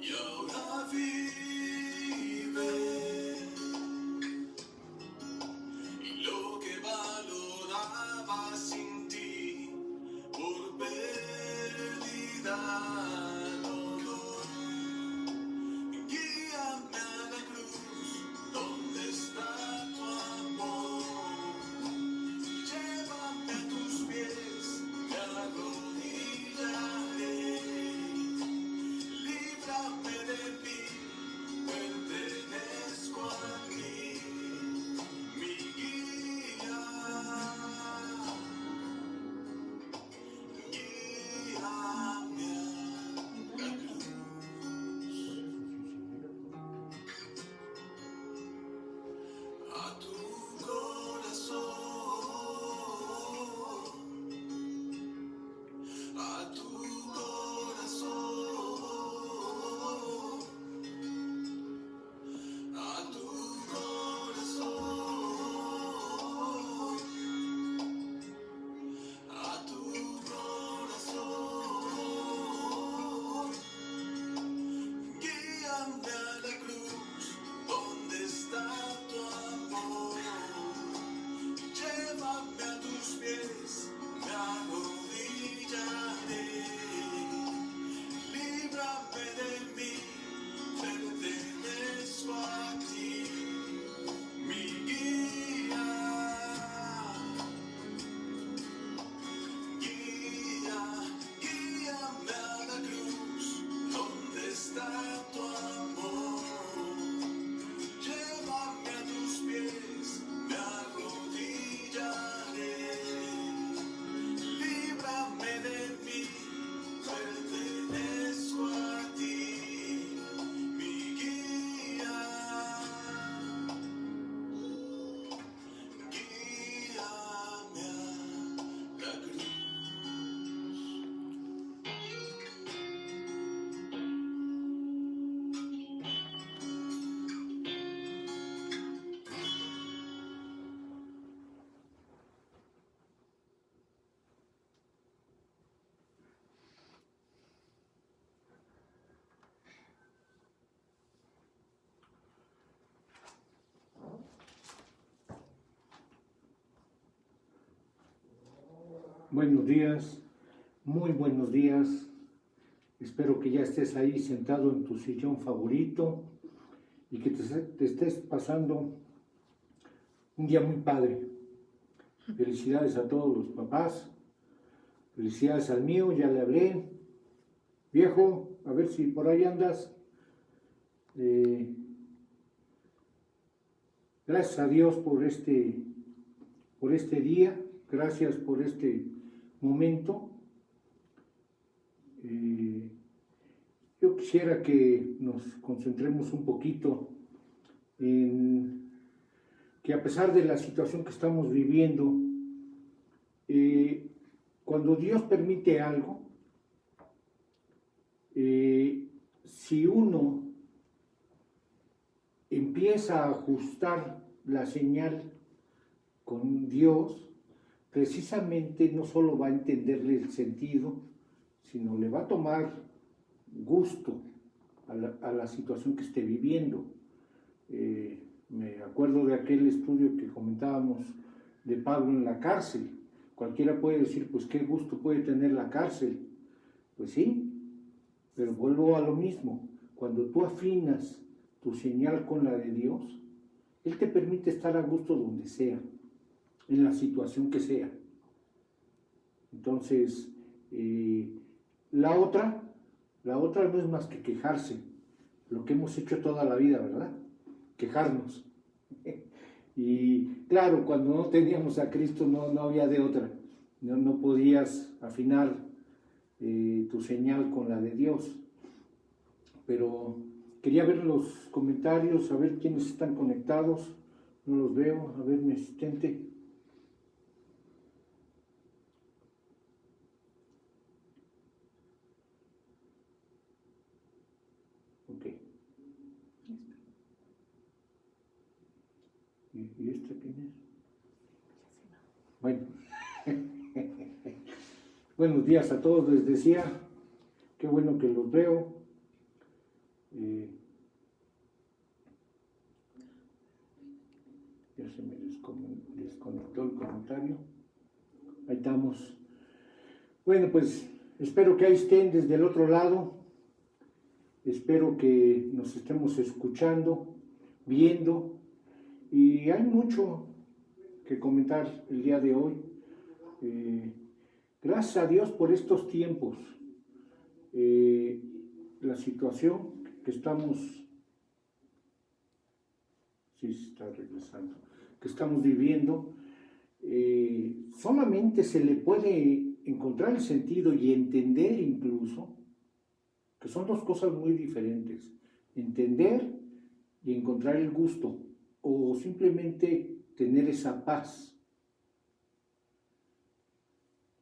y ahora vive, y lo que valoraba sin ti por pérdida lo doy. Guíame a la cruz, donde está tu amor, llévame a tus pies, me arrodillaré. Líbrame de mí, pertenezco a ti, mi guía, guíame a la cruz. A tu corazón, a tu corazón. A tu corazón, a tu corazón, guíame a la cruz, donde está tu amor, llévame a tus pies, me arrodillaré, líbrame de mí, pertenezco a ti, mi guía, guíame a la cruz, donde está tu amor, llévame a tus pies, me arrodillaré, líbrame de mí, pertenezco a ti, mi guía, guíame a la cruz. Buenos días, muy buenos días. Espero que ya estés ahí sentado en tu sillón favorito y que te estés pasando un día muy padre. Felicidades a todos los papás, felicidades al mío, ya le hablé. Viejo, a ver si por ahí andas. Gracias a Dios por este día, gracias por este momento. Yo quisiera que nos concentremos un poquito en que, a pesar de la situación que estamos viviendo, cuando Dios permite algo, si uno empieza a ajustar la señal con Dios, precisamente no solo va a entenderle el sentido, sino le va a tomar gusto a la situación que esté viviendo. Me acuerdo de aquel estudio que comentábamos de Pablo en la cárcel. Cualquiera puede decir, pues qué gusto puede tener la cárcel. Pues sí, pero vuelvo a lo mismo. Cuando tú afinas tu señal con la de Dios, Él te permite estar a gusto donde sea, en la situación que sea. Entonces, la otra no es más que quejarse, lo que hemos hecho toda la vida, ¿verdad? Quejarnos. Y claro, cuando no teníamos a Cristo no había de otra, no podías afinar tu señal con la de Dios. Pero quería ver los comentarios, a ver quiénes están conectados. No los veo, a ver mi asistente. Ok. ¿Y esta quién es? Bueno. Buenos días a todos, les decía. Qué bueno que los veo. Ya se me desconectó el comentario. Ahí estamos. Bueno, pues espero que ahí estén desde el otro lado. Espero que nos estemos escuchando, viendo. Y hay mucho que comentar el día de hoy. Gracias a Dios por estos tiempos. La situación que estamos, sí se está regresando, que estamos viviendo, solamente se le puede encontrar el sentido y entender incluso, que son dos cosas muy diferentes, entender y encontrar el gusto, o simplemente tener esa paz.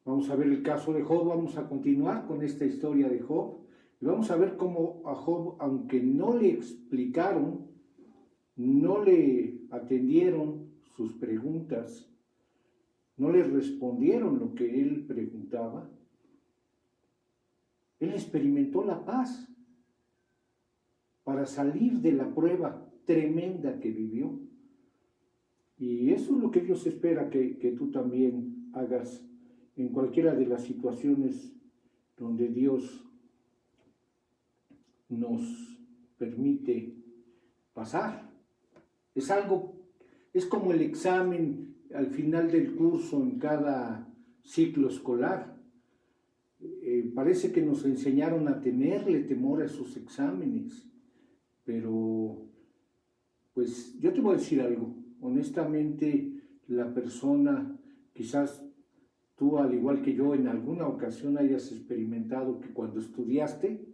Vamos a ver el caso de Job, vamos a continuar con esta historia de Job, y vamos a ver cómo a Job, aunque no le explicaron, no le atendieron sus preguntas, no le respondieron lo que él preguntaba, él experimentó la paz para salir de la prueba tremenda que vivió. Y eso es lo que Dios espera que tú también hagas en cualquiera de las situaciones donde Dios nos permite pasar. Es como el examen al final del curso en cada ciclo escolar. Parece que nos enseñaron a tenerle temor a esos exámenes, pero pues yo te voy a decir algo. Honestamente, la persona, quizás tú al igual que yo en alguna ocasión hayas experimentado que cuando estudiaste,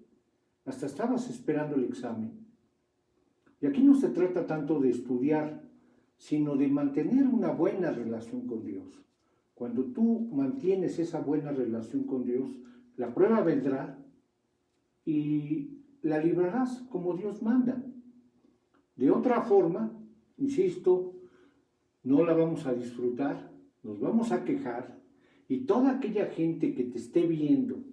hasta estabas esperando el examen. Y aquí no se trata tanto de estudiar, sino de mantener una buena relación con Dios. Cuando tú mantienes esa buena relación con Dios, la prueba vendrá y la librarás como Dios manda. De otra forma, insisto, no la vamos a disfrutar, nos vamos a quejar, y toda aquella gente que te esté viendo,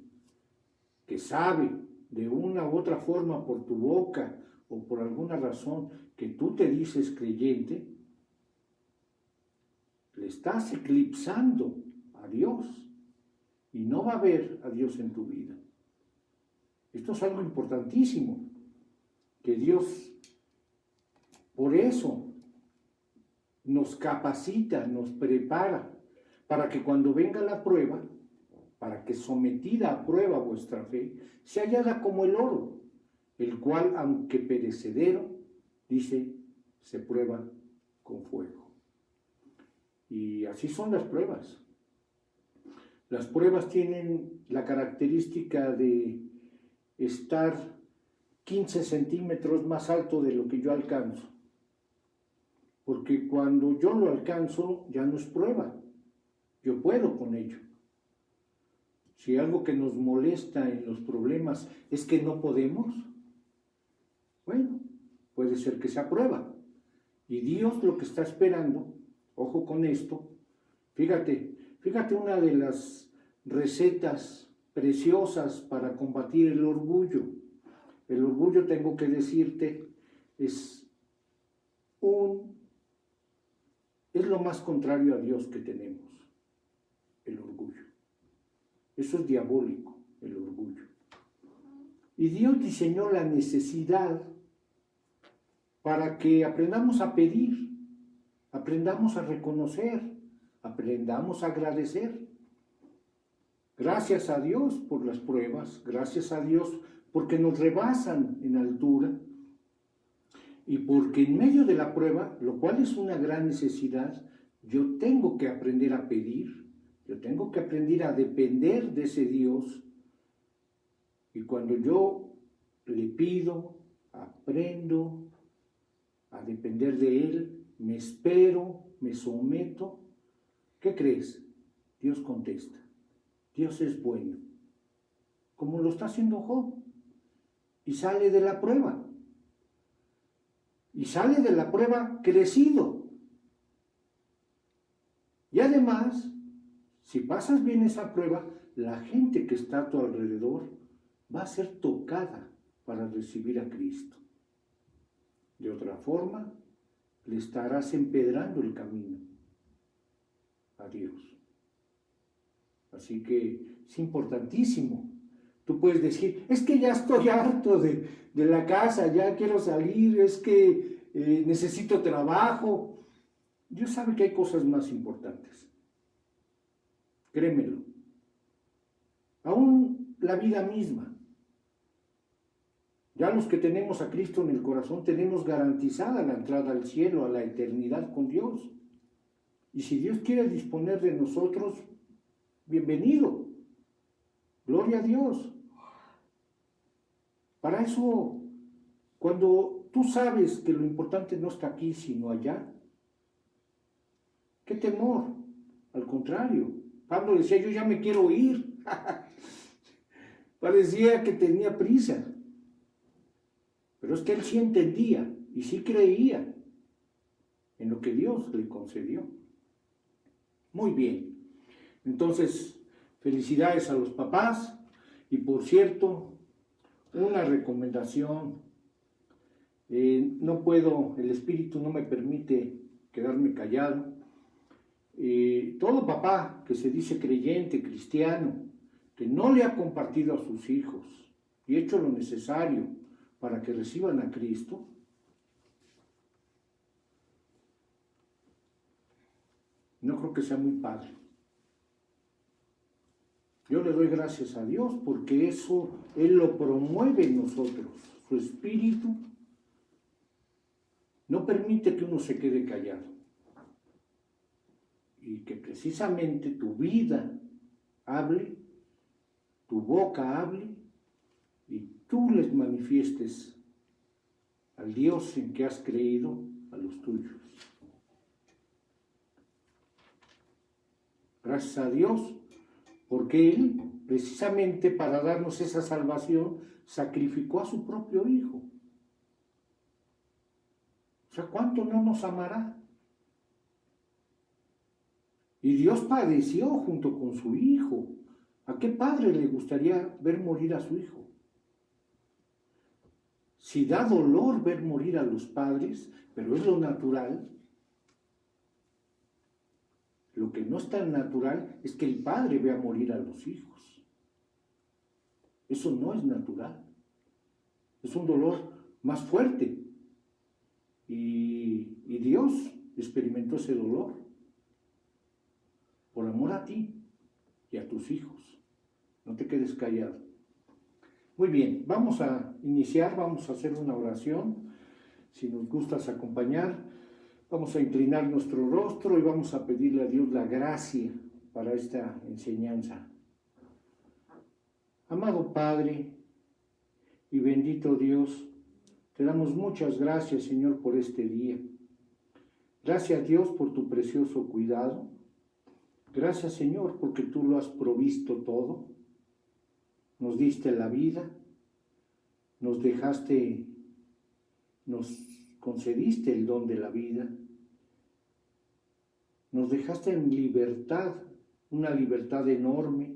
que sabe de una u otra forma por tu boca o por alguna razón que tú te dices creyente, le estás eclipsando a Dios y no va a haber a Dios en tu vida. Esto es algo importantísimo, que Dios por eso nos capacita, nos prepara, para que cuando venga la prueba, para que sometida a prueba vuestra fe, se hallada como el oro, el cual, aunque perecedero, dice, se prueba con fuego. Y así son las pruebas. Las pruebas tienen la característica de estar 15 centímetros más alto de lo que yo alcanzo. Porque cuando yo lo alcanzo, ya no es prueba. Yo puedo con ello. Si algo que nos molesta en los problemas es que no podemos, bueno, puede ser que sea prueba. Y Dios lo que está esperando, ojo con esto, fíjate una de las recetas preciosas para combatir el orgullo. El orgullo, tengo que decirte, es lo más contrario a Dios que tenemos, el orgullo. Eso es diabólico, el orgullo. Y Dios diseñó la necesidad para que aprendamos a pedir, aprendamos a reconocer, aprendamos a agradecer. Gracias a Dios por las pruebas, gracias a Dios porque nos rebasan en altura y porque en medio de la prueba, lo cual es una gran necesidad, yo tengo que aprender a pedir, yo tengo que aprender a depender de ese Dios. Y cuando yo le pido, aprendo a depender de Él, me espero, me someto, ¿qué crees? Dios contesta. Dios es bueno, como lo está haciendo Job, y sale de la prueba. Y sale de la prueba crecido. Y además, si pasas bien esa prueba, la gente que está a tu alrededor va a ser tocada para recibir a Cristo. De otra forma, le estarás empedrando el camino a Dios. Así que es importantísimo. Tú puedes decir, es que ya estoy harto de la casa, ya quiero salir, es que necesito trabajo. Dios sabe que hay cosas más importantes. Créemelo. Aún la vida misma. Ya los que tenemos a Cristo en el corazón tenemos garantizada la entrada al cielo, a la eternidad con Dios. Y si Dios quiere disponer de nosotros, bienvenido. Gloria a Dios. Para eso, cuando tú sabes que lo importante no está aquí, sino allá, ¿qué temor? Al contrario, Pablo decía, yo ya me quiero ir. Parecía que tenía prisa. Pero es que él sí entendía y sí creía en lo que Dios le concedió. Muy bien. Entonces, felicidades a los papás. Y por cierto, una recomendación. No puedo, el Espíritu no me permite quedarme callado. Todo papá que se dice creyente, cristiano, que no le ha compartido a sus hijos y hecho lo necesario para que reciban a Cristo, no creo que sea muy padre. Yo le doy gracias a Dios porque eso Él lo promueve en nosotros. Su Espíritu no permite que uno se quede callado. Y que precisamente tu vida hable, tu boca hable, y tú les manifiestes al Dios en que has creído a los tuyos. Gracias a Dios, porque Él, precisamente para darnos esa salvación, sacrificó a su propio Hijo. O sea, ¿cuánto no nos amará? Y Dios padeció junto con su Hijo. ¿A qué padre le gustaría ver morir a su hijo? Si da dolor ver morir a los padres, pero es lo natural, lo que no es tan natural es que el padre vea morir a los hijos. Eso no es natural. Es un dolor más fuerte. Y Dios experimentó ese dolor por amor a ti y a tus hijos. No te quedes callado. Muy bien, vamos a iniciar, vamos a hacer una oración. Si nos gustas acompañar, vamos a inclinar nuestro rostro y vamos a pedirle a Dios la gracia para esta enseñanza. Amado Padre y bendito Dios, te damos muchas gracias, Señor, por este día. Gracias, Dios, por tu precioso cuidado. Gracias, Señor, porque tú lo has provisto todo. Nos diste la vida, nos concediste el don de la vida, nos dejaste en libertad, una libertad enorme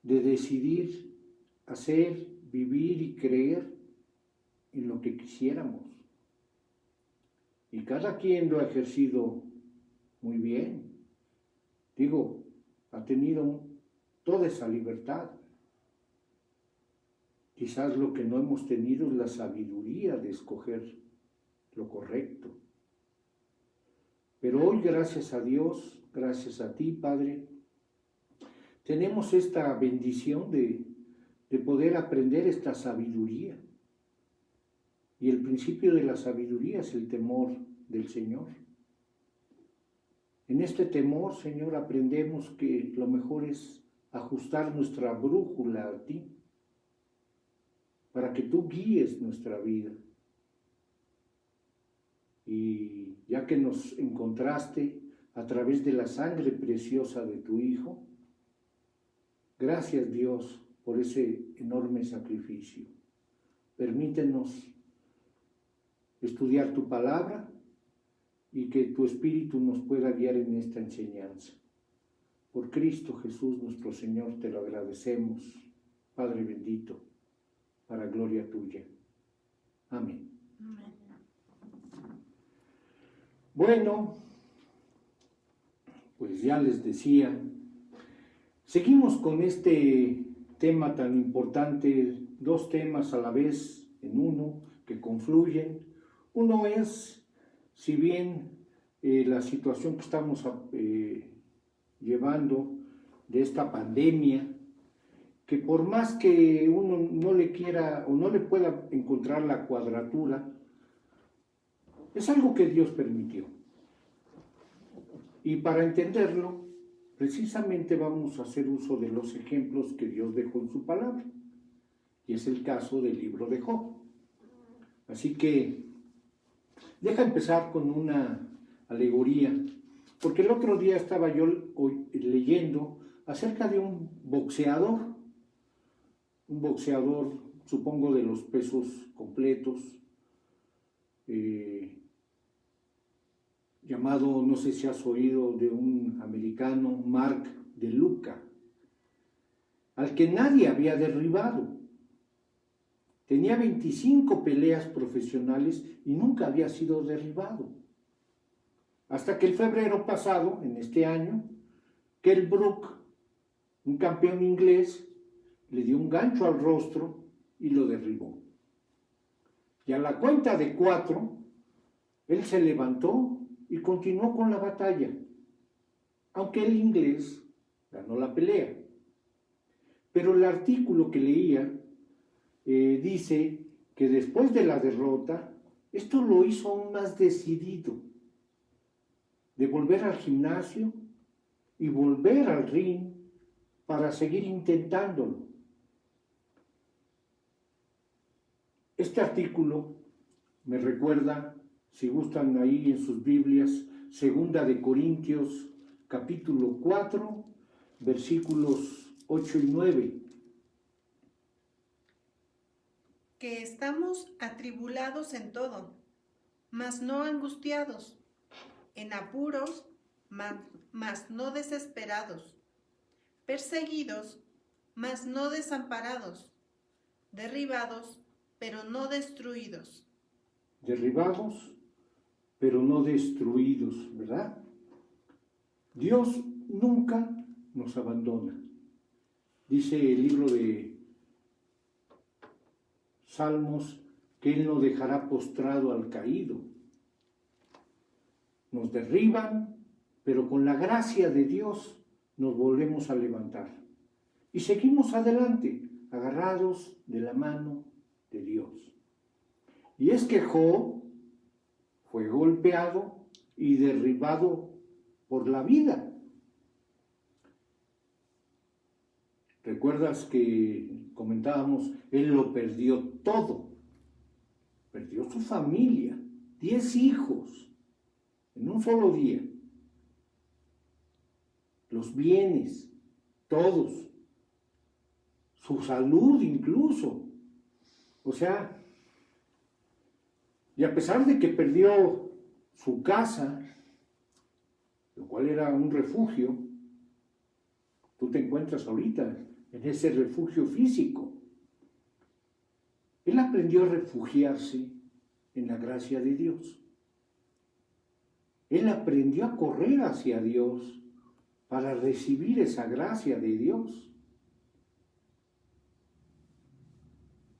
de decidir, hacer, vivir y creer en lo que quisiéramos. Y cada quien lo ha ejercido muy bien. Digo, ha tenido toda esa libertad. Quizás lo que no hemos tenido es la sabiduría de escoger lo correcto. Pero hoy, gracias a Dios, gracias a ti, Padre, tenemos esta bendición de poder aprender esta sabiduría. Y el principio de la sabiduría es el temor del Señor. En este temor, Señor, aprendemos que lo mejor es ajustar nuestra brújula a ti, para que tú guíes nuestra vida. Y ya que nos encontraste a través de la sangre preciosa de tu Hijo, gracias, Dios, por ese enorme sacrificio. Permítenos estudiar tu palabra y que tu Espíritu nos pueda guiar en esta enseñanza. Por Cristo Jesús nuestro Señor te lo agradecemos. Padre bendito, para gloria tuya. Amén. Amén. Bueno, pues ya les decía, seguimos con este tema tan importante, dos temas a la vez en uno que confluyen. Uno es, si bien la situación que estamos llevando de esta pandemia, que por más que uno no le quiera o no le pueda encontrar la cuadratura, es algo que Dios permitió. Y para entenderlo, precisamente vamos a hacer uso de los ejemplos que Dios dejó en su palabra. Y es el caso del libro de Job. Así que, deja empezar con una alegoría, porque el otro día estaba yo leyendo acerca de un boxeador, supongo de los pesos completos, llamado, no sé si has oído de un americano, Mark De Luca, al que nadie había derribado. Tenía 25 peleas profesionales y nunca había sido derribado. Hasta que el febrero pasado, en este año, Kell Brook, un campeón inglés, le dio un gancho al rostro y lo derribó. Y a la cuenta de 4, él se levantó y continuó con la batalla, aunque el inglés ganó la pelea. Pero el artículo que leía dice que después de la derrota, esto lo hizo aún más decidido de volver al gimnasio y volver al ring para seguir intentándolo. Este artículo me recuerda, si gustan ahí en sus Biblias, 2 de Corintios, capítulo 4, versículos 8 y 9. Que estamos atribulados en todo, mas no angustiados, en apuros, mas no desesperados, perseguidos, mas no desamparados, derribados, pero no destruidos. Derribados, pero no destruidos, ¿verdad? Dios nunca nos abandona. Dice el libro de Salmos que Él no dejará postrado al caído. Nos derriban, pero con la gracia de Dios nos volvemos a levantar. Y seguimos adelante, agarrados de la mano de Dios. Y es que Job fue golpeado y derribado por la vida. ¿Recuerdas que comentábamos? Él lo perdió todo. Perdió su familia, 10 hijos, en un solo día. Los bienes, todos. Su salud incluso. O sea, y a pesar de que perdió su casa, lo cual era un refugio, tú te encuentras ahorita en ese refugio físico. Él aprendió a refugiarse en la gracia de Dios. Él aprendió a correr hacia Dios para recibir esa gracia de Dios.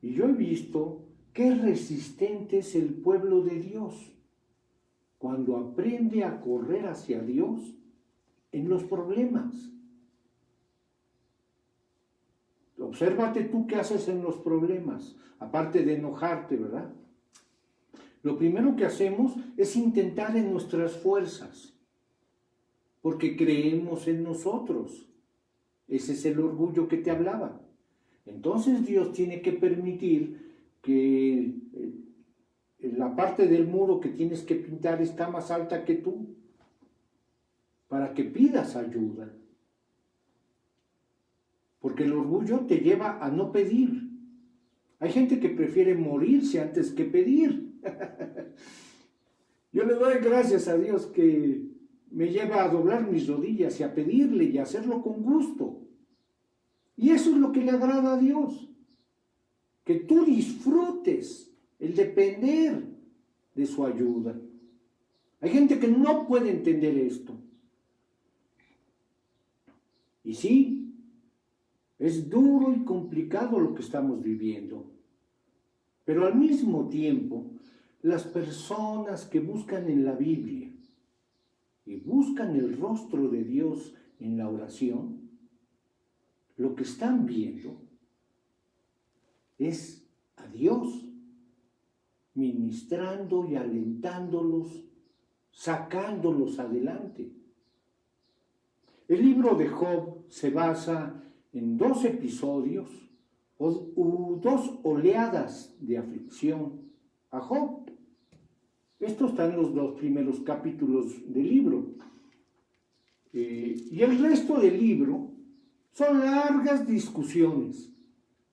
Y yo he visto qué resistente es el pueblo de Dios cuando aprende a correr hacia Dios en los problemas. Obsérvate tú qué haces en los problemas, aparte de enojarte, ¿verdad? Lo primero que hacemos es intentar en nuestras fuerzas, porque creemos en nosotros. Ese es el orgullo que te hablaba. Entonces Dios tiene que permitir que la parte del muro que tienes que pintar está más alta que tú, para que pidas ayuda. Porque el orgullo te lleva a no pedir. Hay gente que prefiere morirse antes que pedir. Yo le doy gracias a Dios que me lleva a doblar mis rodillas y a pedirle y a hacerlo con gusto. Y eso es lo que le agrada a Dios, que tú disfrutes el depender de su ayuda. Hay gente que no puede entender esto. Y sí, es duro y complicado lo que estamos viviendo. Pero al mismo tiempo, las personas que buscan en la Biblia y buscan el rostro de Dios en la oración, lo que están viendo es a Dios ministrando y alentándolos, sacándolos adelante. El libro de Job se basa en 2 episodios o 2 oleadas de aflicción a Job. Estos están en los 2 primeros capítulos del libro. Y el resto del libro son largas discusiones,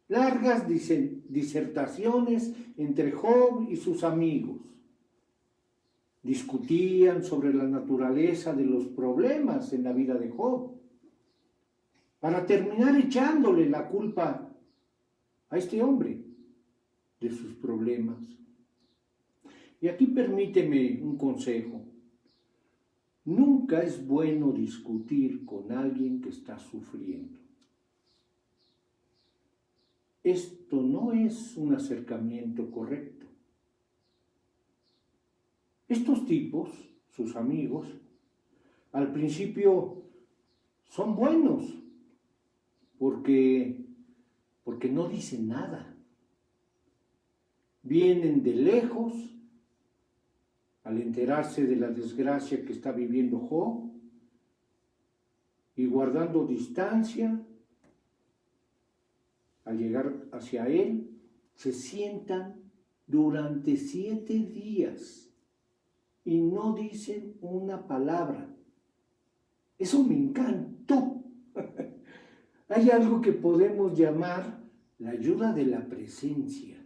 largas disertaciones entre Job y sus amigos. Discutían sobre la naturaleza de los problemas en la vida de Job, para terminar echándole la culpa a este hombre de sus problemas. Y aquí permíteme un consejo. Nunca es bueno discutir con alguien que está sufriendo. Esto no es un acercamiento correcto. Estos tipos, sus amigos, al principio son buenos porque no dicen nada. Vienen de lejos al enterarse de la desgracia que está viviendo Job y guardando distancia, al llegar hacia él, se sientan durante 7 días y no dicen una palabra. Eso me encantó. Hay algo que podemos llamar la ayuda de la presencia,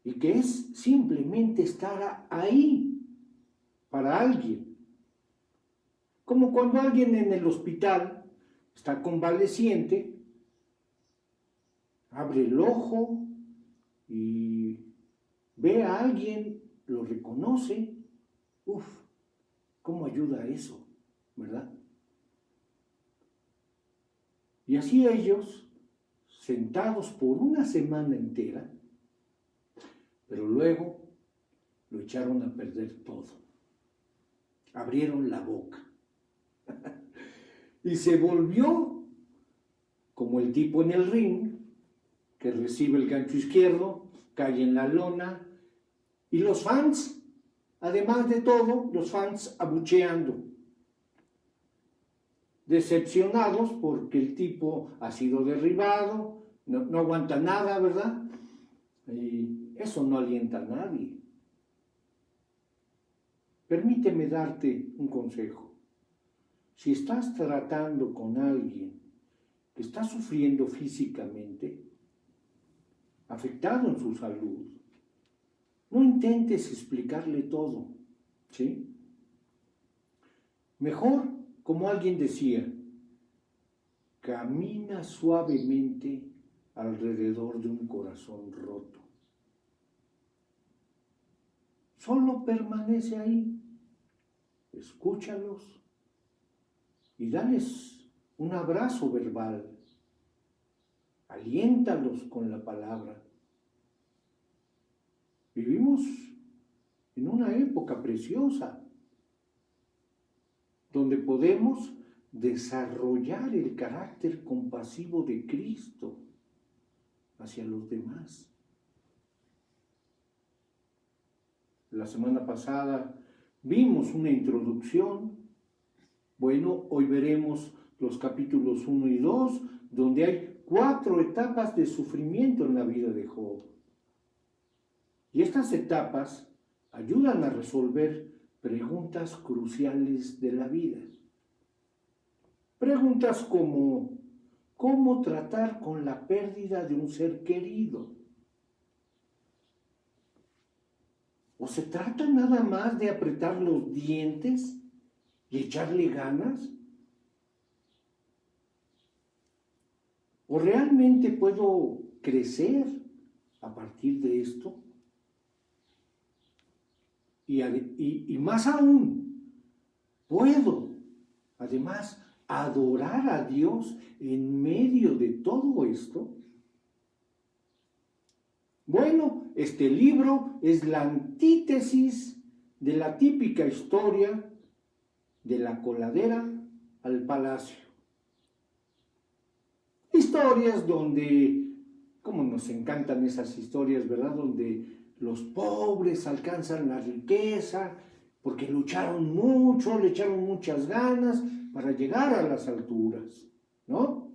y que es simplemente estar ahí para alguien. Como cuando alguien en el hospital está convaleciente, abre el ojo y ve a alguien, lo reconoce. Uf, ¿cómo ayuda eso? ¿Verdad? Y así ellos, sentados por una semana entera, pero luego lo echaron a perder todo. Abrieron la boca. Y se volvió como el tipo en el ring, que recibe el gancho izquierdo, cae en la lona, y los fans, además de todo, los fans abucheando, decepcionados porque el tipo ha sido derribado, no aguanta nada, ¿verdad? Y eso no alienta a nadie. Permíteme darte un consejo. Si estás tratando con alguien que está sufriendo físicamente, afectado en su salud, no intentes explicarle todo, ¿sí? Mejor, como alguien decía, camina suavemente alrededor de un corazón roto. Solo permanece ahí, escúchalos y dales un abrazo verbal, aliéntalos con la palabra. Vivimos en una época preciosa donde podemos desarrollar el carácter compasivo de Cristo hacia los demás. La semana pasada vimos una introducción. Bueno, hoy veremos los capítulos 1 y 2, donde hay 4 etapas de sufrimiento en la vida de Job. Y estas etapas ayudan a resolver preguntas cruciales de la vida. Preguntas como, ¿cómo tratar con la pérdida de un ser querido? ¿O se trata nada más de apretar los dientes y echarle ganas? ¿O realmente puedo crecer a partir de esto? Y más aún, ¿puedo además adorar a Dios en medio de todo esto? Bueno, este libro es la antítesis de la típica historia de la coladera al palacio. Historias donde, como nos encantan esas historias, ¿verdad? Donde los pobres alcanzan la riqueza porque lucharon mucho, le echaron muchas ganas para llegar a las alturas, ¿no?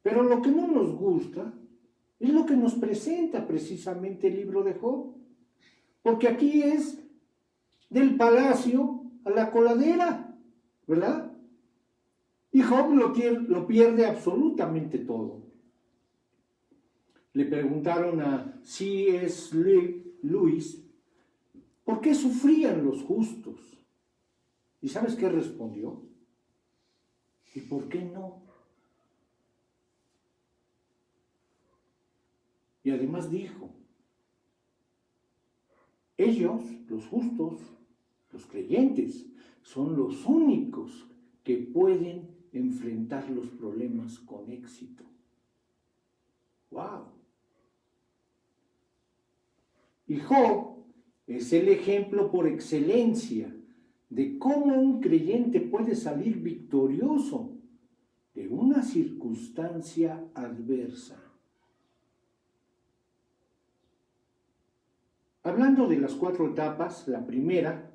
Pero lo que no nos gusta es lo que nos presenta precisamente el libro de Job, porque aquí es del palacio a la coladera, ¿verdad? Y Job lo pierde absolutamente todo. Le preguntaron a C.S. Lewis, ¿por qué sufrían los justos? ¿Y sabes qué respondió? ¿Y por qué no? Y además dijo, ellos, los justos, los creyentes, son los únicos que pueden enfrentar los problemas con éxito. ¡Wow! Y Job es el ejemplo por excelencia de cómo un creyente puede salir victorioso de una circunstancia adversa. Hablando de las 4 etapas, la primera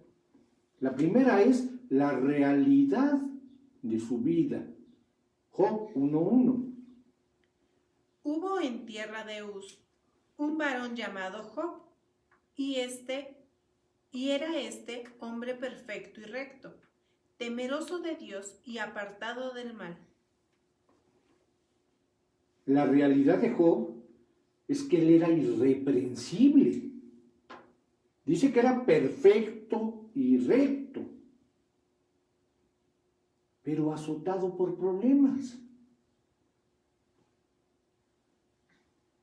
es la realidad de su vida. Job 1:1. Hubo en tierra de Uz un varón llamado Job, y era este hombre perfecto y recto, temeroso de Dios y apartado del mal. La realidad de Job es que él era irreprensible. Dice que era perfecto y recto, pero azotado por problemas.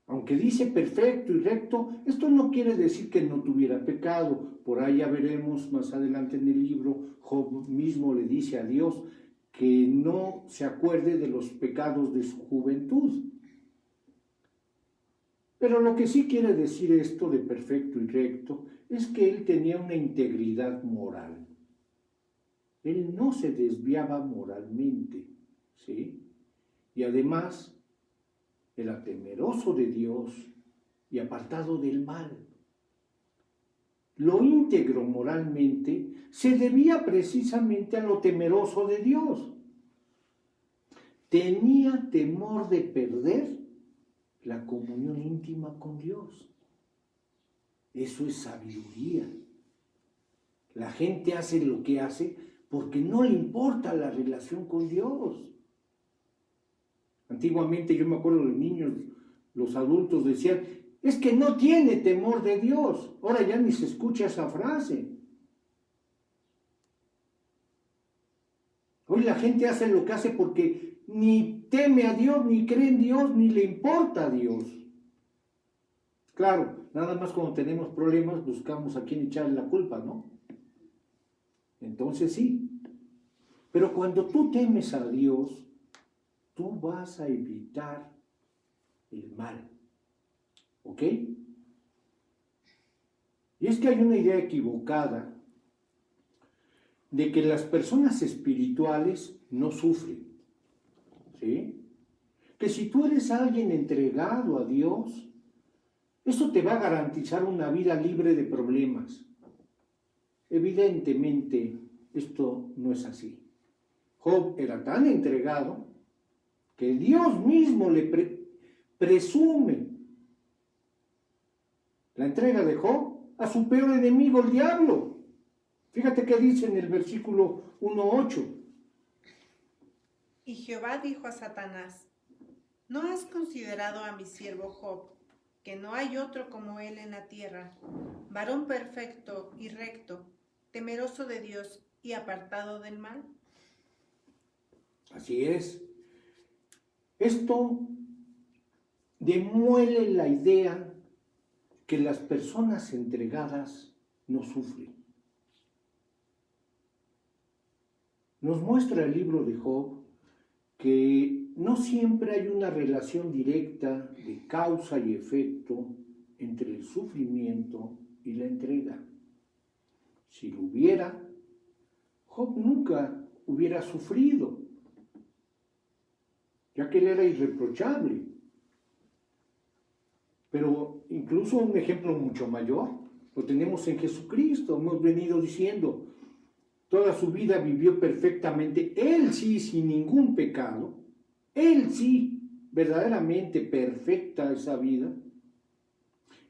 Aunque dice perfecto y recto, esto no quiere decir que no tuviera pecado. Por ahí ya veremos más adelante en el libro, Job mismo le dice a Dios que no se acuerde de los pecados de su juventud. Pero lo que sí quiere decir esto de perfecto y recto es que él tenía una integridad moral. Él no se desviaba moralmente, ¿sí? Y además era temeroso de Dios y apartado del mal. Lo íntegro moralmente se debía precisamente a lo temeroso de Dios. Tenía temor de perder la comunión íntima con Dios. Eso es sabiduría. La gente hace lo que hace porque no le importa la relación con Dios. Antiguamente yo me acuerdo de los niños, los adultos decían, es que no tiene temor de Dios. Ahora ya ni se escucha esa frase. Hoy la gente hace lo que hace porque ni teme a Dios, ni cree en Dios, ni le importa a Dios. Claro, nada más cuando tenemos problemas buscamos a quién echarle la culpa, ¿no? Entonces sí. Pero cuando tú temes a Dios, tú vas a evitar el mal. ¿Ok? Y es que hay una idea equivocada de que las personas espirituales no sufren. ¿Sí? Que si tú eres alguien entregado a Dios, eso te va a garantizar una vida libre de problemas. Evidentemente, esto no es así. Job era tan entregado que Dios mismo le presume la entrega de Job a su peor enemigo, el diablo. Fíjate qué dice en el versículo 1:8. Y Jehová dijo a Satanás, ¿no has considerado a mi siervo Job, que no hay otro como él en la tierra, varón perfecto y recto, temeroso de Dios y apartado del mal? Así es. Esto demuele la idea que las personas entregadas no sufren. Nos muestra el libro de Job que no siempre hay una relación directa de causa y efecto entre el sufrimiento y la entrega. Si lo hubiera, Job nunca hubiera sufrido, ya que él era irreprochable. Pero incluso un ejemplo mucho mayor lo tenemos en Jesucristo. Hemos venido diciendo, toda su vida vivió perfectamente, él sí, sin ningún pecado, él sí, verdaderamente perfecta esa vida.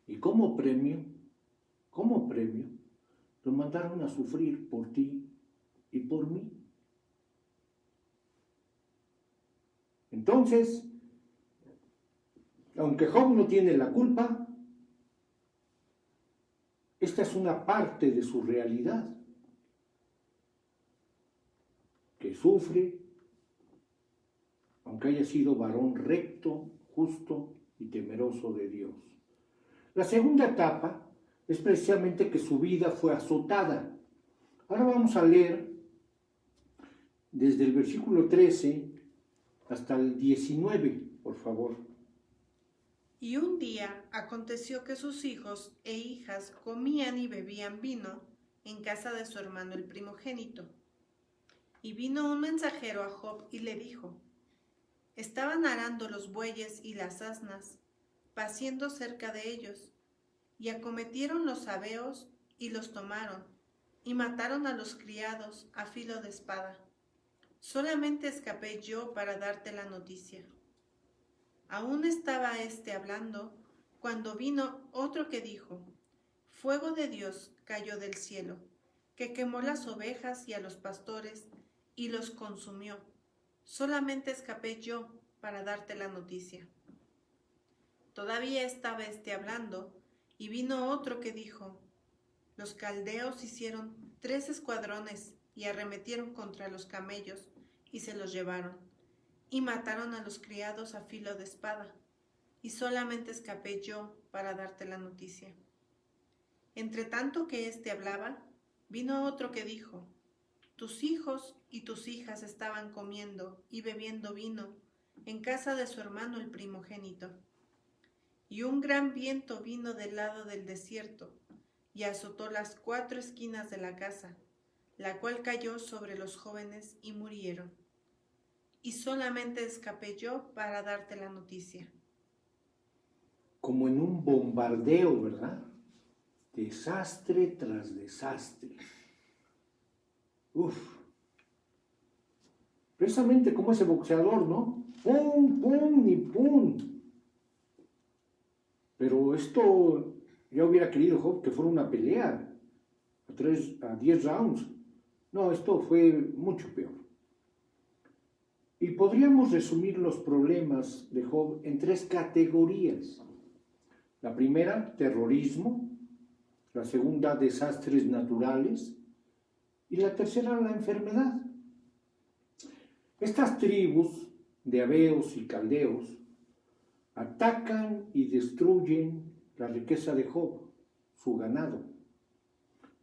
Y como premio, lo mandaron a sufrir por ti y por mí. Entonces, aunque Job no tiene la culpa, esta es una parte de su realidad, que sufre, aunque haya sido varón recto, justo y temeroso de Dios. La segunda etapa es precisamente que su vida fue azotada. Ahora vamos a leer desde el versículo 13 hasta el 19, por favor. Y un día aconteció que sus hijos e hijas comían y bebían vino en casa de su hermano el primogénito. Y vino un mensajero a Job y le dijo: estaban arando los bueyes y las asnas, paciendo cerca de ellos, y acometieron los sabeos y los tomaron, y mataron a los criados a filo de espada. Solamente escapé yo para darte la noticia. Aún estaba éste hablando, cuando vino otro que dijo: fuego de Dios cayó del cielo, que quemó las ovejas y a los pastores, y los consumió. Solamente escapé yo para darte la noticia. Todavía estaba éste hablando, y vino otro que dijo: los caldeos hicieron 3 escuadrones y arremetieron contra los camellos y se los llevaron, y mataron a los criados a filo de espada, y solamente escapé yo para darte la noticia. Entre tanto que éste hablaba, vino otro que dijo: tus hijos y tus hijas estaban comiendo y bebiendo vino en casa de su hermano el primogénito. Y un gran viento vino del lado del desierto y azotó las 4 esquinas de la casa, la cual cayó sobre los jóvenes y murieron. Y solamente escapé yo para darte la noticia. Como en un bombardeo, ¿verdad? Desastre tras desastre. Precisamente como ese boxeador, ¿no? ¡Pum, pum y pum! Pero esto, yo hubiera querido, Job, que fuera una pelea a 10 rounds. No, esto fue mucho peor. Y podríamos resumir los problemas de Job en 3 categorías. La primera, terrorismo. La segunda, desastres naturales. Y la tercera, la enfermedad. Estas tribus de heveos y caldeos atacan y destruyen la riqueza de Job, su ganado.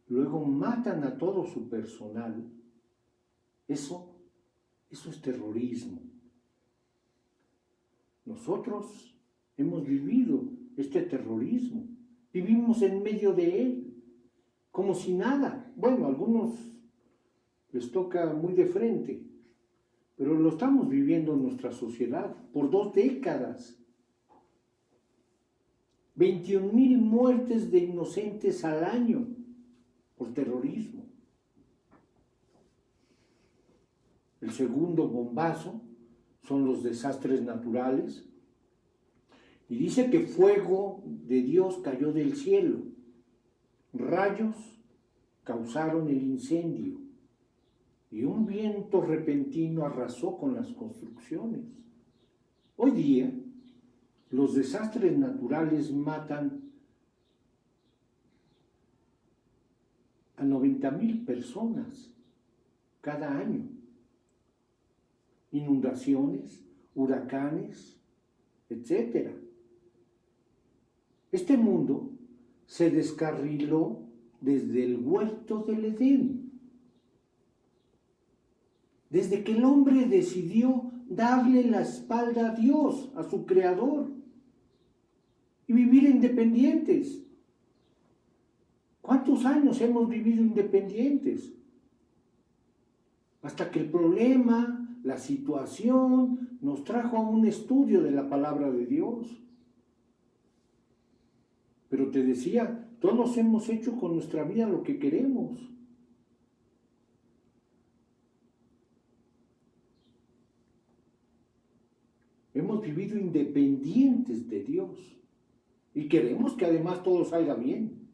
Luego matan a todo su personal. Eso es terrorismo. Nosotros hemos vivido este terrorismo. Vivimos en medio de él, como si nada. Bueno, a algunos les toca muy de frente, pero lo estamos viviendo en nuestra sociedad por 2 décadas. 21,000 muertes de inocentes al año por terrorismo. El segundo bombazo son los desastres naturales. Y dice que fuego de Dios cayó del cielo. Rayos causaron el incendio. Y un viento repentino arrasó con las construcciones. Hoy día, los desastres naturales matan a 90,000 personas cada año. Inundaciones, huracanes, etc. Este mundo se descarriló desde el huerto del Edén. Desde que el hombre decidió darle la espalda a Dios, a su creador, y vivir independientes. ¿Cuántos años hemos vivido independientes? Hasta que el problema, la situación, nos trajo a un estudio de la palabra de Dios. Pero te decía, todos hemos hecho con nuestra vida lo que queremos. Hemos vivido independientes de Dios y queremos que además todo salga bien.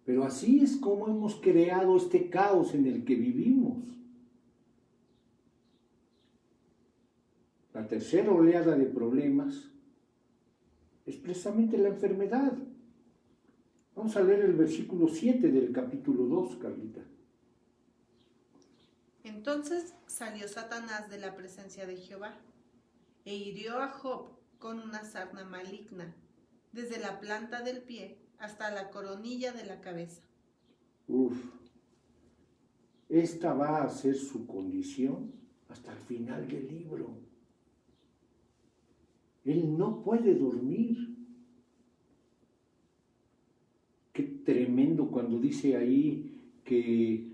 Pero así es como hemos creado este caos en el que vivimos. La tercera oleada de problemas es precisamente la enfermedad. Vamos a leer el versículo 7 del capítulo 2, Carlita. Entonces salió Satanás de la presencia de Jehová e hirió a Job con una sarna maligna, desde la planta del pie hasta la coronilla de la cabeza. Esta va a ser su condición hasta el final del libro. Él no puede dormir. Qué tremendo cuando dice ahí que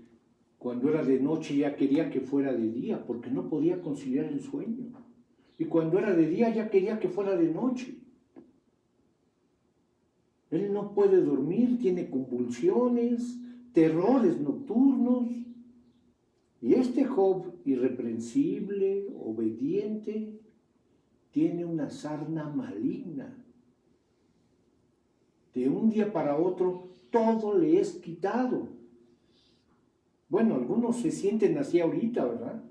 cuando era de noche ya quería que fuera de día, porque no podía conciliar el sueño. Y cuando era de día ya quería que fuera de noche. Él no puede dormir, tiene convulsiones, terrores nocturnos. Y este Job, irreprensible, obediente, tiene una sarna maligna. De un día para otro, todo le es quitado. Bueno, algunos se sienten así ahorita, ¿verdad?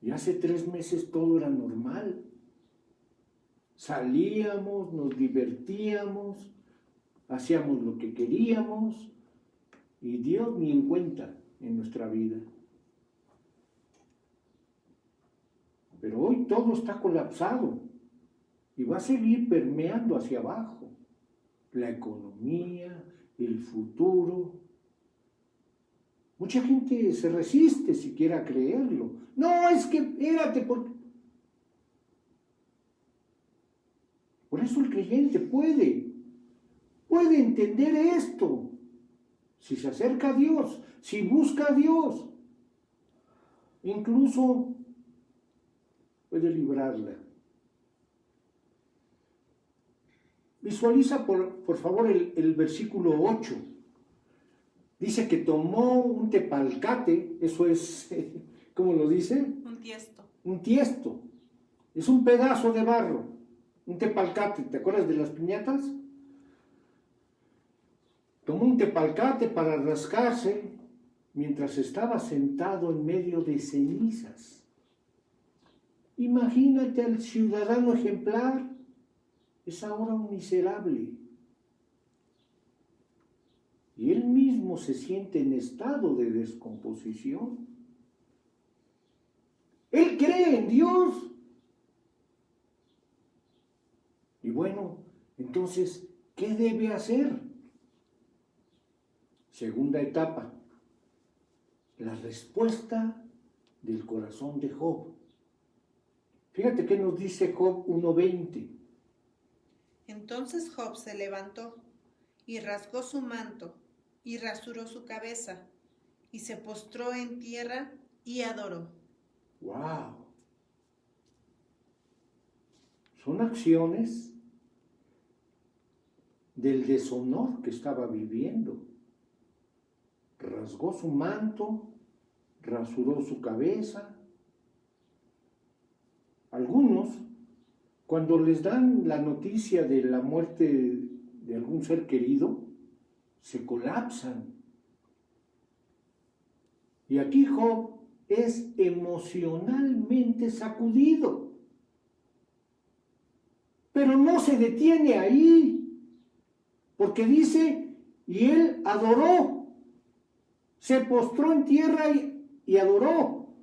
Y hace 3 meses todo era normal. Salíamos, nos divertíamos, hacíamos lo que queríamos y Dios ni en cuenta en nuestra vida. Pero hoy todo está colapsado y va a seguir permeando hacia abajo. La economía, el futuro. Mucha gente se resiste siquiera a creerlo. No, es que, espérate, por eso el creyente puede entender esto. Si se acerca a Dios, si busca a Dios, incluso puede librarla. Visualiza por favor el versículo 8. Dice que tomó un tepalcate, eso es, ¿cómo lo dice? Un tiesto. Un tiesto. Es un pedazo de barro. Un tepalcate, ¿te acuerdas de las piñatas? Tomó un tepalcate para rascarse mientras estaba sentado en medio de cenizas. Imagínate al ciudadano ejemplar, es ahora un miserable. Y él mismo se siente en estado de descomposición. Él cree en Dios. Y bueno, entonces, ¿qué debe hacer? Segunda etapa, la respuesta del corazón de Job. Fíjate qué nos dice Job 1:20. Entonces Job se levantó y rasgó su manto y rasuró su cabeza y se postró en tierra y adoró. ¡Wow! Son acciones del deshonor que estaba viviendo. Rasgó su manto, rasuró su cabeza. Algunos, cuando les dan la noticia de la muerte de algún ser querido, se colapsan. Y aquí Job es emocionalmente sacudido. Pero no se detiene ahí, porque dice, y él adoró, se postró en tierra y adoró.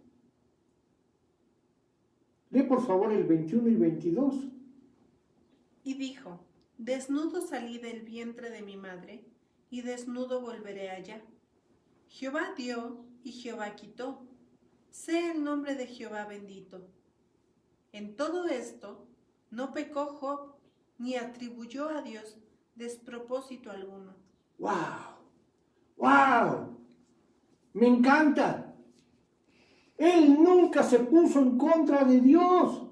por favor el 21 y 22. Y dijo, desnudo salí del vientre de mi madre, y desnudo volveré allá. Jehová dio y Jehová quitó. Sea el nombre de Jehová bendito. En todo esto no pecó Job, ni atribuyó a Dios despropósito alguno. ¡Wow! ¡Wow! ¡Me encanta! Él nunca se puso en contra de Dios.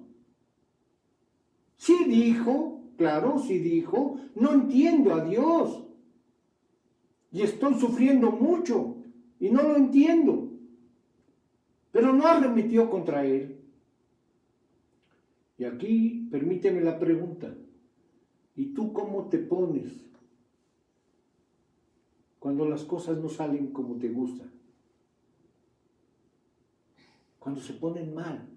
Sí dijo, claro, sí dijo, no entiendo a Dios. Y estoy sufriendo mucho y no lo entiendo. Pero no arremetió contra él. Y aquí, permíteme la pregunta. ¿Y tú cómo te pones cuando las cosas no salen como te gustan? Cuando se ponen mal.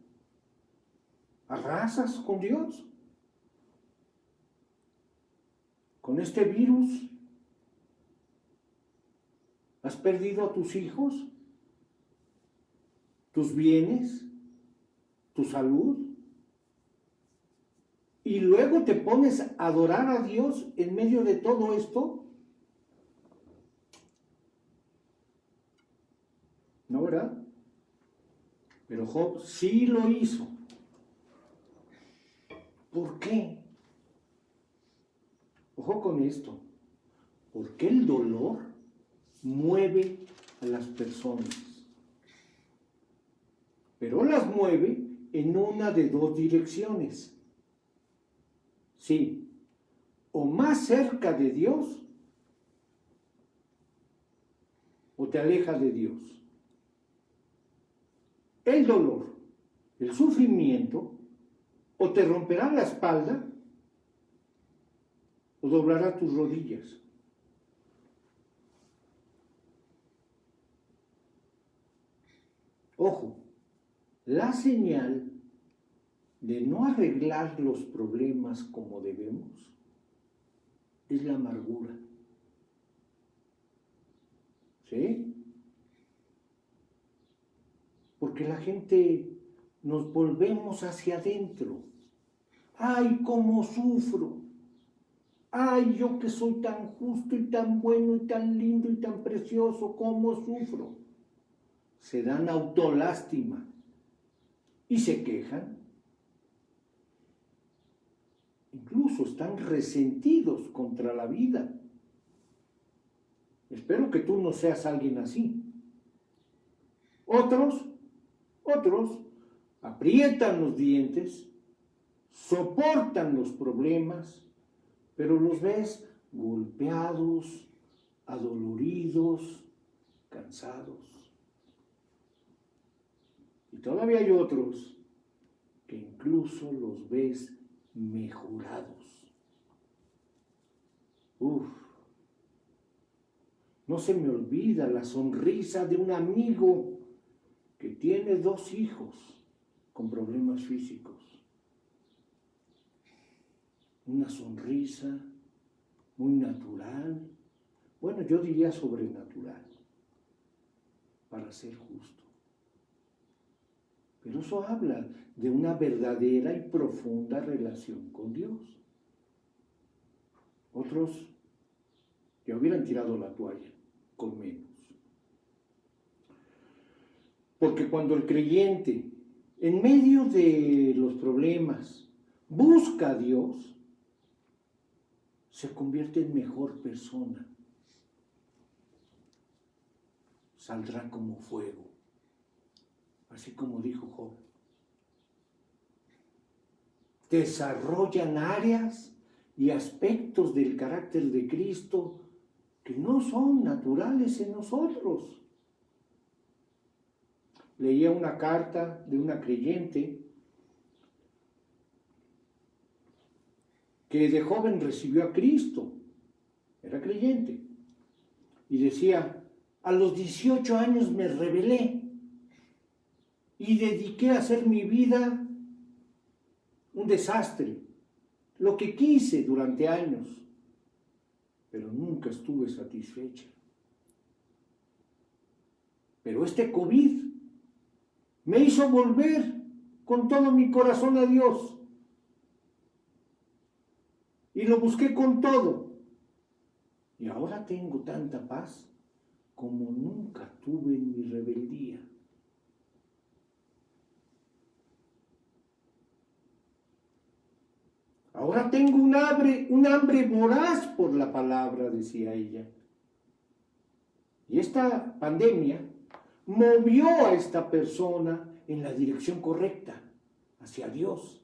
¿Arrasas con Dios? ¿Con este virus? ¿Has perdido a tus hijos? ¿Tus bienes? ¿Tu salud? Y luego te pones a adorar a Dios en medio de todo esto. ¿No, verdad? Pero Job sí lo hizo. ¿Por qué? Ojo con esto. Porque el dolor mueve a las personas. Pero las mueve en una de dos direcciones. Sí, o más cerca de Dios, o te aleja de Dios. El dolor, el sufrimiento, o te romperá la espalda, o doblará tus rodillas. Ojo, la señal de no arreglar los problemas como debemos es la amargura. ¿Sí? Porque la gente nos volvemos hacia adentro. ¡Ay, cómo sufro! ¡Ay, yo que soy tan justo y tan bueno y tan lindo y tan precioso! ¿Cómo sufro? Se dan autolástima y se quejan. Incluso están resentidos contra la vida. Espero que tú no seas alguien así. Otros aprietan los dientes, soportan los problemas, pero los ves golpeados, adoloridos, cansados. Y todavía hay otros que incluso los ves mejorados. No se me olvida la sonrisa de un amigo que tiene 2 hijos con problemas físicos. Una sonrisa muy natural, bueno, yo diría sobrenatural, para ser justo. Pero eso habla de una verdadera y profunda relación con Dios. Otros ya hubieran tirado la toalla, con menos. Porque cuando el creyente, en medio de los problemas, busca a Dios, se convierte en mejor persona. Saldrá como fuego, así como dijo Job. Desarrollan áreas y aspectos del carácter de Cristo que no son naturales en nosotros. Leía una carta de una creyente que de joven recibió a Cristo, era creyente, y decía, a los 18 años me rebelé y dediqué a hacer mi vida un desastre, lo que quise durante años, pero nunca estuve satisfecha. Pero este COVID me hizo volver con todo mi corazón a Dios. Y lo busqué con todo. Y ahora tengo tanta paz como nunca tuve en mi rebeldía. Ahora tengo un hambre voraz por la palabra, decía ella. Y esta pandemia movió a esta persona en la dirección correcta, hacia Dios.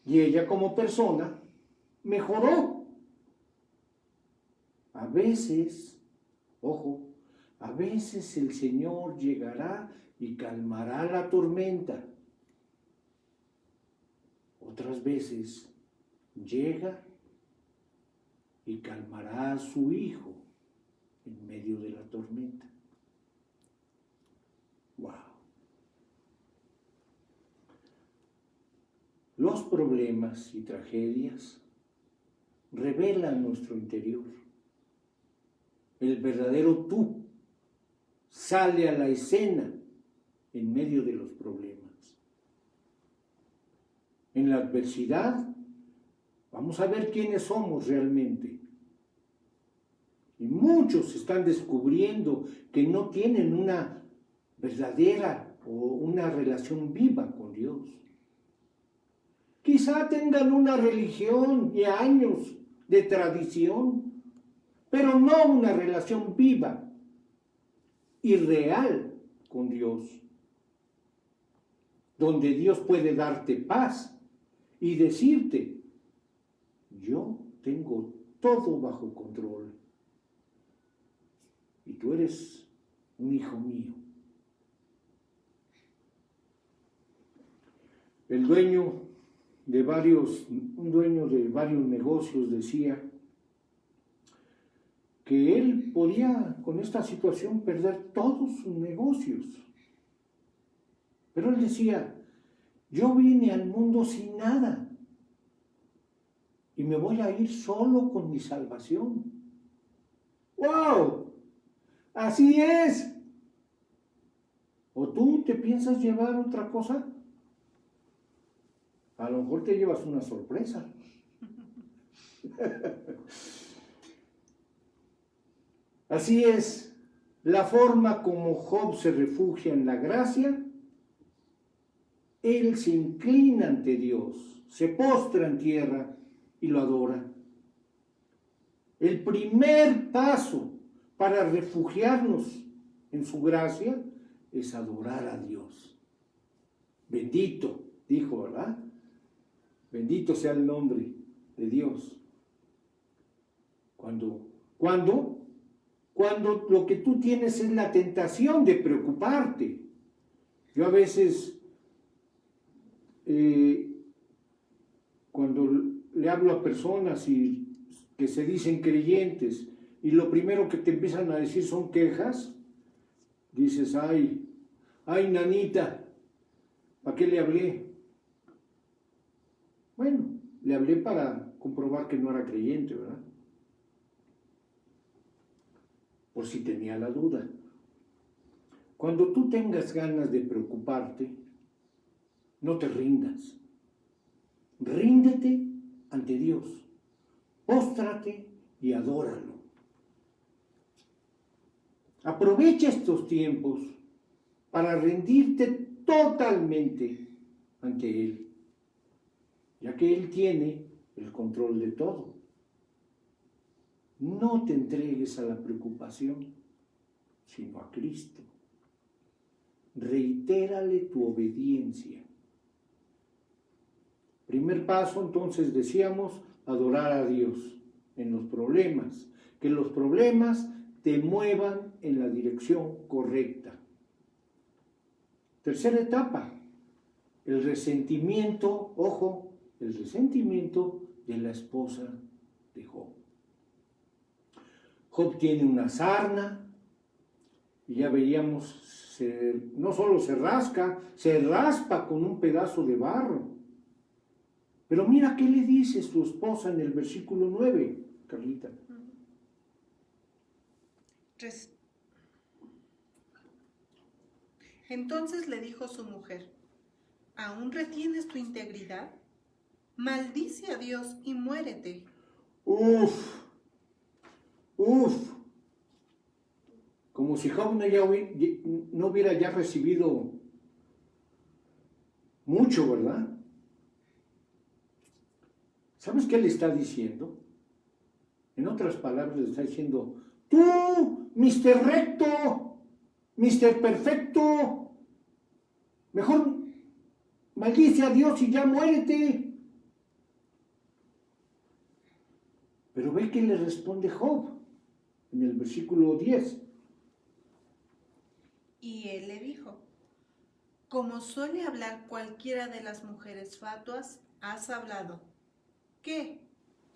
Y ella como persona mejoró. A veces, ojo, a veces el Señor llegará y calmará la tormenta. Otras veces llega y calmará a su hijo en medio de la tormenta. ¡Wow! Los problemas y tragedias revelan nuestro interior. El verdadero tú sale a la escena en medio de los problemas. En la adversidad vamos a ver quiénes somos realmente. Y muchos están descubriendo que no tienen una verdadera o una relación viva con Dios. Quizá tengan una religión y años de tradición, pero no una relación viva y real con Dios, donde Dios puede darte paz y decirte, yo tengo todo bajo control y tú eres un hijo mío. Un dueño de varios negocios decía que él podía con esta situación perder todos sus negocios. Pero él decía, yo vine al mundo sin nada y me voy a ir solo con mi salvación. ¡Wow! Así es. ¿O tú te piensas llevar otra cosa? A lo mejor te llevas una sorpresa. Así es, la forma como Job se refugia en la gracia, él se inclina ante Dios, se postra en tierra y lo adora. El primer paso para refugiarnos en su gracia es adorar a Dios. Bendito, dijo, ¿verdad? Bendito sea el nombre de Dios. Cuando lo que tú tienes es la tentación de preocuparte. Yo a veces, cuando le hablo a personas que se dicen creyentes y lo primero que te empiezan a decir son quejas, dices, ay, nanita, ¿para qué le hablé? Bueno, le hablé para comprobar que no era creyente, ¿verdad? Por si tenía la duda. Cuando tú tengas ganas de preocuparte, no te rindas. Ríndete ante Dios. Póstrate y adóralo. Aprovecha estos tiempos para rendirte totalmente ante Él, ya que Él tiene el control de todo. No te entregues a la preocupación, sino a Cristo. Reitérale tu obediencia. Primer paso, entonces, decíamos, adorar a Dios en los problemas. Que los problemas te muevan en la dirección correcta. Tercera etapa, el resentimiento, ojo, el resentimiento de la esposa de Job. Job tiene una sarna, y ya veíamos, no solo se raspa con un pedazo de barro. Pero mira qué le dice su esposa en el versículo 9, Carlita. Entonces le dijo su mujer, ¿Aún retienes tu integridad? Maldice a Dios y muérete. Uf, como si Job no hubiera ya recibido mucho, ¿verdad? ¿Sabes qué le está diciendo? En otras palabras, le está diciendo, tú, Mr. Recto, Mr. Perfecto, mejor maldice a Dios y ya muérete. Pero ve que le responde Job en el versículo 10. Y él le dijo, como suele hablar cualquiera de las mujeres fatuas, has hablado. ¿Qué?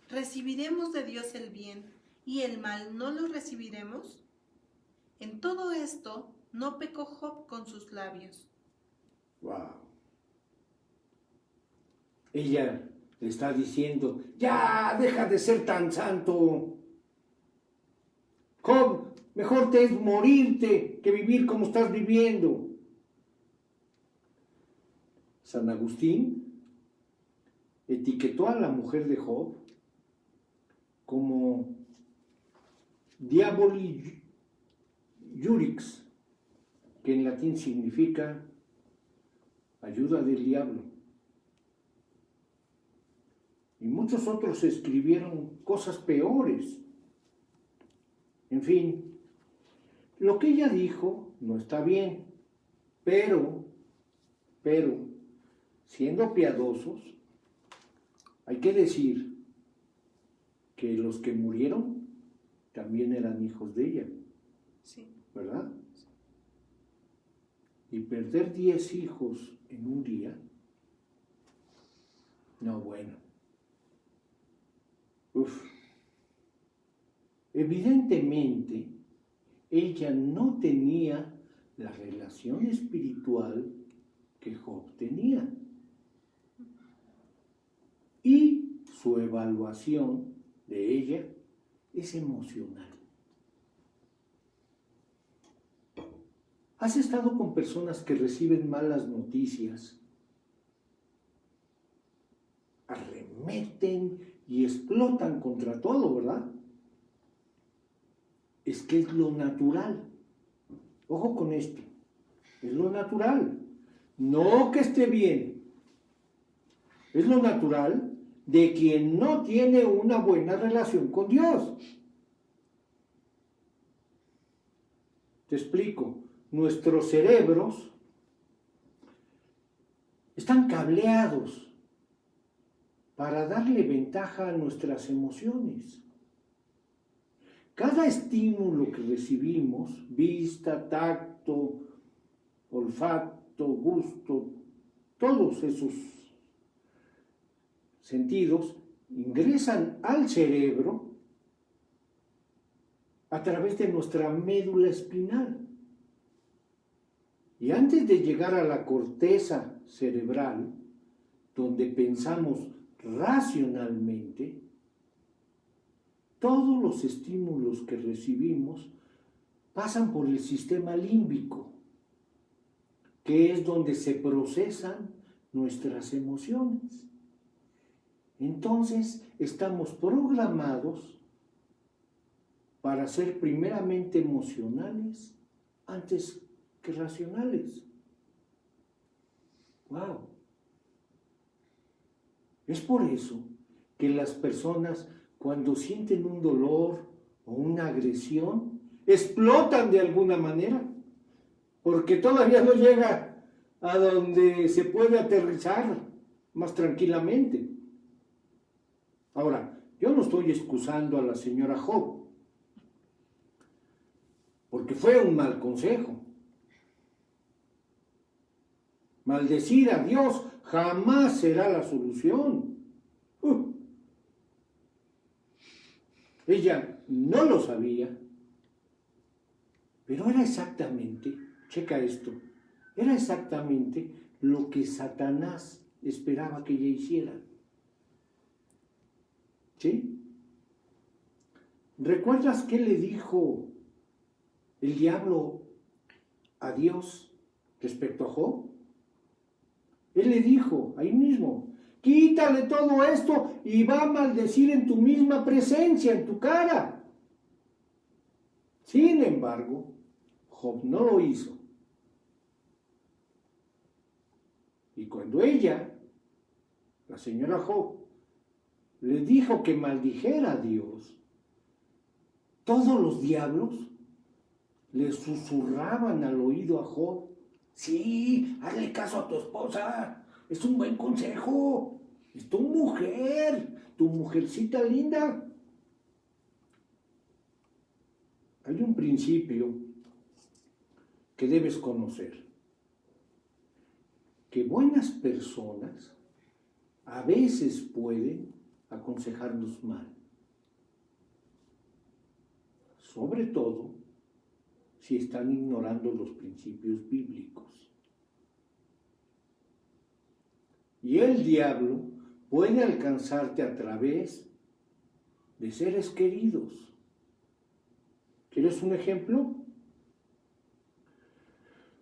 ¿Recibiremos de Dios el bien y el mal no lo recibiremos? En todo esto no pecó Job con sus labios. Wow. Ella le está diciendo, ya, deja de ser tan santo. Job, mejor te es morirte que vivir como estás viviendo. San Agustín etiquetó a la mujer de Job como diaboli iurix, que en latín significa ayuda del diablo. Y muchos otros escribieron cosas peores. En fin, lo que ella dijo no está bien, pero, siendo piadosos, hay que decir que los que murieron también eran hijos de ella, Sí. ¿verdad? Y perder 10 hijos en un día, no, bueno. Evidentemente, ella no tenía la relación espiritual que Job tenía. Y su evaluación de ella es emocional. ¿Has estado con personas que reciben malas noticias? Arremeten y explotan contra todo, ¿verdad? Es que es lo natural. Ojo con esto. Es lo natural. No que esté bien. Es lo natural de quien no tiene una buena relación con Dios. Te explico. Nuestros cerebros están cableados para darle ventaja a nuestras emociones. Cada estímulo que recibimos, vista, tacto, olfato, gusto, todos esos sentidos ingresan al cerebro a través de nuestra médula espinal. Y antes de llegar a la corteza cerebral, donde pensamos racionalmente, todos los estímulos que recibimos pasan por el sistema límbico, que es donde se procesan nuestras emociones. Entonces, estamos programados para ser primeramente emocionales antes que racionales. ¡Wow! Es por eso que las personas, cuando sienten un dolor o una agresión, explotan de alguna manera, porque todavía no llega a donde se puede aterrizar más tranquilamente. Ahora, yo no estoy excusando a la señora Job, porque fue un mal consejo. Maldecir a Dios jamás será la solución. Ella no lo sabía, pero era exactamente, checa esto, era exactamente lo que Satanás esperaba que ella hiciera. ¿Sí? ¿Recuerdas qué le dijo el diablo a Dios respecto a Job? Él le dijo ahí mismo, quítale todo esto y va a maldecir en tu misma presencia, en tu cara. Sin embargo, Job no lo hizo. Y cuando ella, la señora Job, le dijo que maldijera a Dios, todos los diablos le susurraban al oído a Job, sí, hazle caso a tu esposa, es un buen consejo, es tu mujer, tu mujercita linda. Hay un principio que debes conocer, que buenas personas a veces pueden aconsejarnos mal, sobre todo si están ignorando los principios bíblicos. Y el diablo puede alcanzarte a través de seres queridos. ¿Quieres un ejemplo?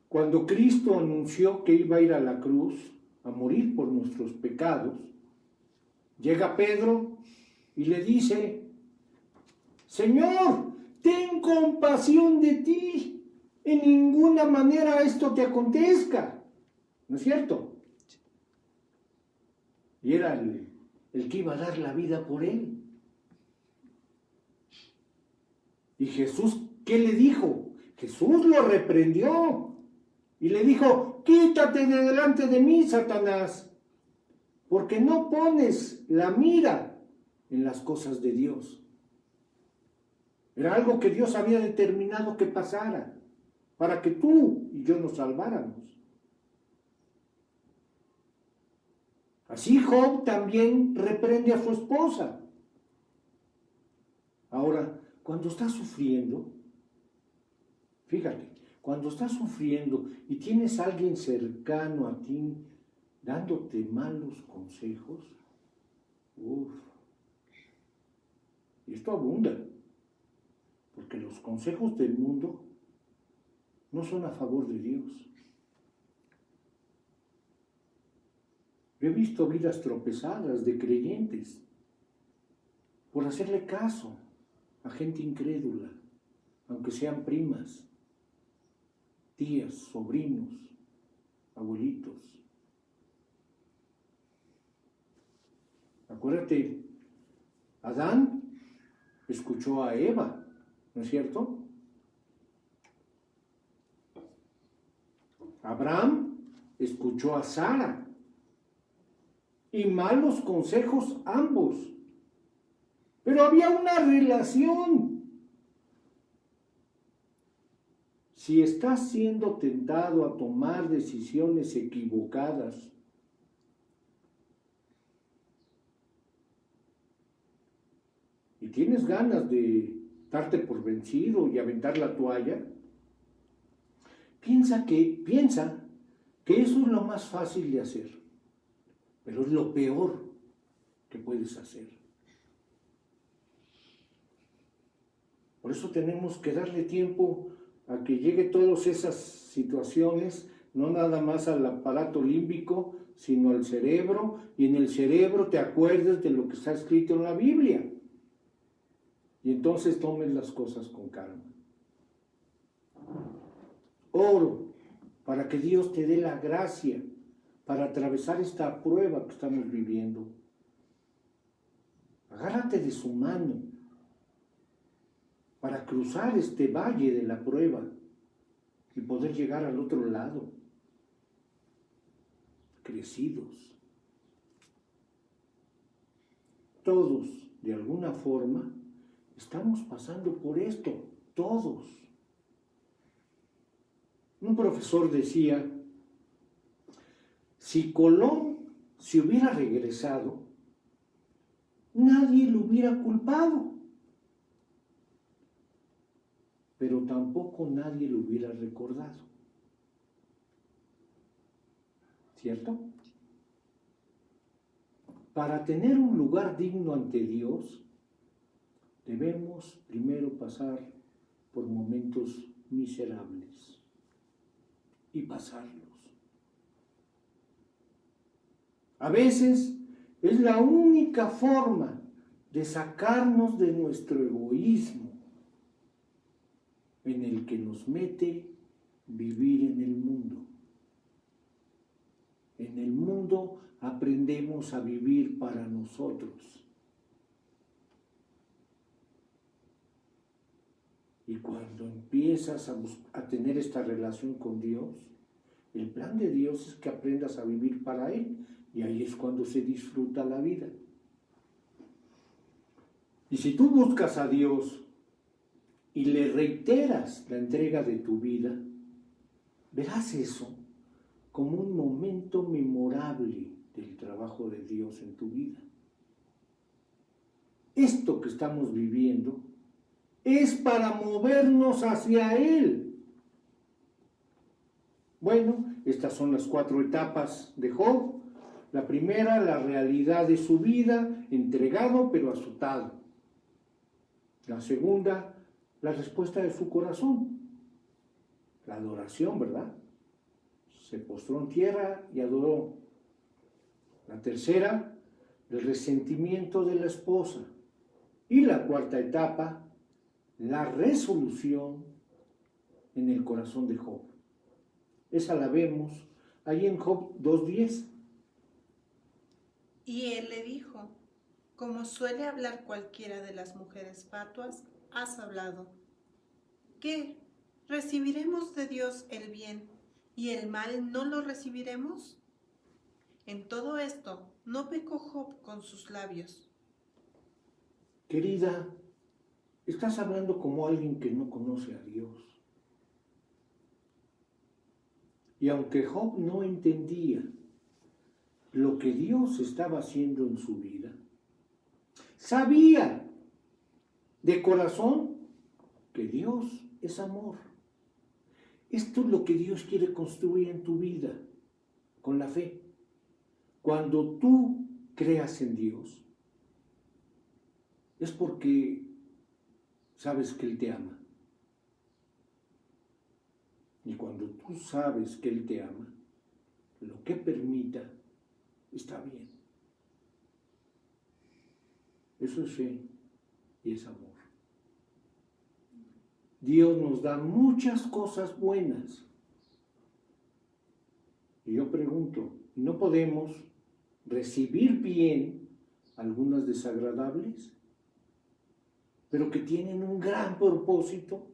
Cuando Cristo anunció que iba a ir a la cruz a morir por nuestros pecados, llega Pedro y le dice, Señor, ten compasión de ti, en ninguna manera esto te acontezca. ¿No es cierto? Y era el que iba a dar la vida por él. Y Jesús, ¿qué le dijo? Jesús lo reprendió y le dijo, quítate de delante de mí, Satanás, porque no pones la mira en las cosas de Dios. Era algo que Dios había determinado que pasara, para que tú y yo nos salváramos. Así Job también reprende a su esposa. Ahora, cuando estás sufriendo, fíjate, cuando estás sufriendo y tienes a alguien cercano a ti dándote malos consejos, y esto abunda, porque los consejos del mundo no son a favor de Dios. Yo he visto vidas tropezadas de creyentes por hacerle caso a gente incrédula, aunque sean primas, tías, sobrinos, abuelitos. Acuérdate, Adán escuchó a Eva, ¿no es cierto? Abraham escuchó a Sara, y malos consejos ambos. Pero había una relación. Si estás siendo tentado a tomar decisiones equivocadas, y tienes ganas de darte por vencido y aventar la toalla, piensa que eso es lo más fácil de hacer, pero es lo peor que puedes hacer. Por eso tenemos que darle tiempo a que llegue todas esas situaciones, no nada más al aparato límbico, sino al cerebro, y en el cerebro te acuerdes de lo que está escrito en la Biblia. Y entonces tomes las cosas con calma. Oro para que Dios te dé la gracia para atravesar esta prueba que estamos viviendo. Agárrate de su mano para cruzar este valle de la prueba y poder llegar al otro lado, crecidos. Todos, de alguna forma, estamos pasando por esto, todos. Un profesor decía, si Colón se hubiera regresado, nadie lo hubiera culpado, pero tampoco nadie lo hubiera recordado. ¿Cierto? Para tener un lugar digno ante Dios, debemos primero pasar por momentos miserables y pasarlos. A veces es la única forma de sacarnos de nuestro egoísmo en el que nos mete vivir en el mundo. En el mundo aprendemos a vivir para nosotros. Y cuando empiezas a tener esta relación con Dios, el plan de Dios es que aprendas a vivir para Él. Y ahí es cuando se disfruta la vida. Y si tú buscas a Dios y le reiteras la entrega de tu vida, verás eso como un momento memorable del trabajo de Dios en tu vida. Esto que estamos viviendo es para movernos hacia Él. Bueno, estas son las 4 etapas de Job. La primera, la realidad de su vida, entregado pero azotado. La segunda, la respuesta de su corazón, la adoración, ¿verdad? Se postró en tierra y adoró. La tercera, el resentimiento de la esposa. Y la cuarta etapa, la resolución en el corazón de Job. Esa la vemos ahí en Job 2:10. Y él le dijo: como suele hablar cualquiera de las mujeres fatuas, has hablado. ¿Qué? ¿Recibiremos de Dios el bien y el mal no lo recibiremos? En todo esto no pecó Job con sus labios. Querida, estás hablando como alguien que no conoce a Dios. Y aunque Job no entendía lo que Dios estaba haciendo en su vida, sabía de corazón que Dios es amor. Esto es lo que Dios quiere construir en tu vida con la fe. Cuando tú creas en Dios, es porque sabes que Él te ama. Y cuando tú sabes que Él te ama, lo que permita está bien. Eso es fe y es amor. Dios nos da muchas cosas buenas. Y yo pregunto, ¿no podemos recibir bien algunas desagradables, pero que tienen un gran propósito,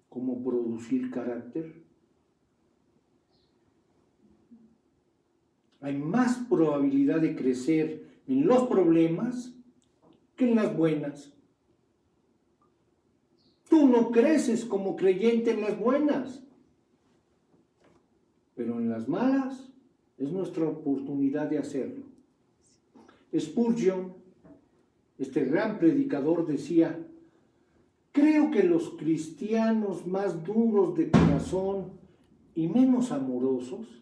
como producir carácter? Hay más probabilidad de crecer en los problemas que en las buenas. Tú no creces como creyente en las buenas, pero en las malas es nuestra oportunidad de hacerlo. Spurgeon, este gran predicador, decía: creo que los cristianos más duros de corazón y menos amorosos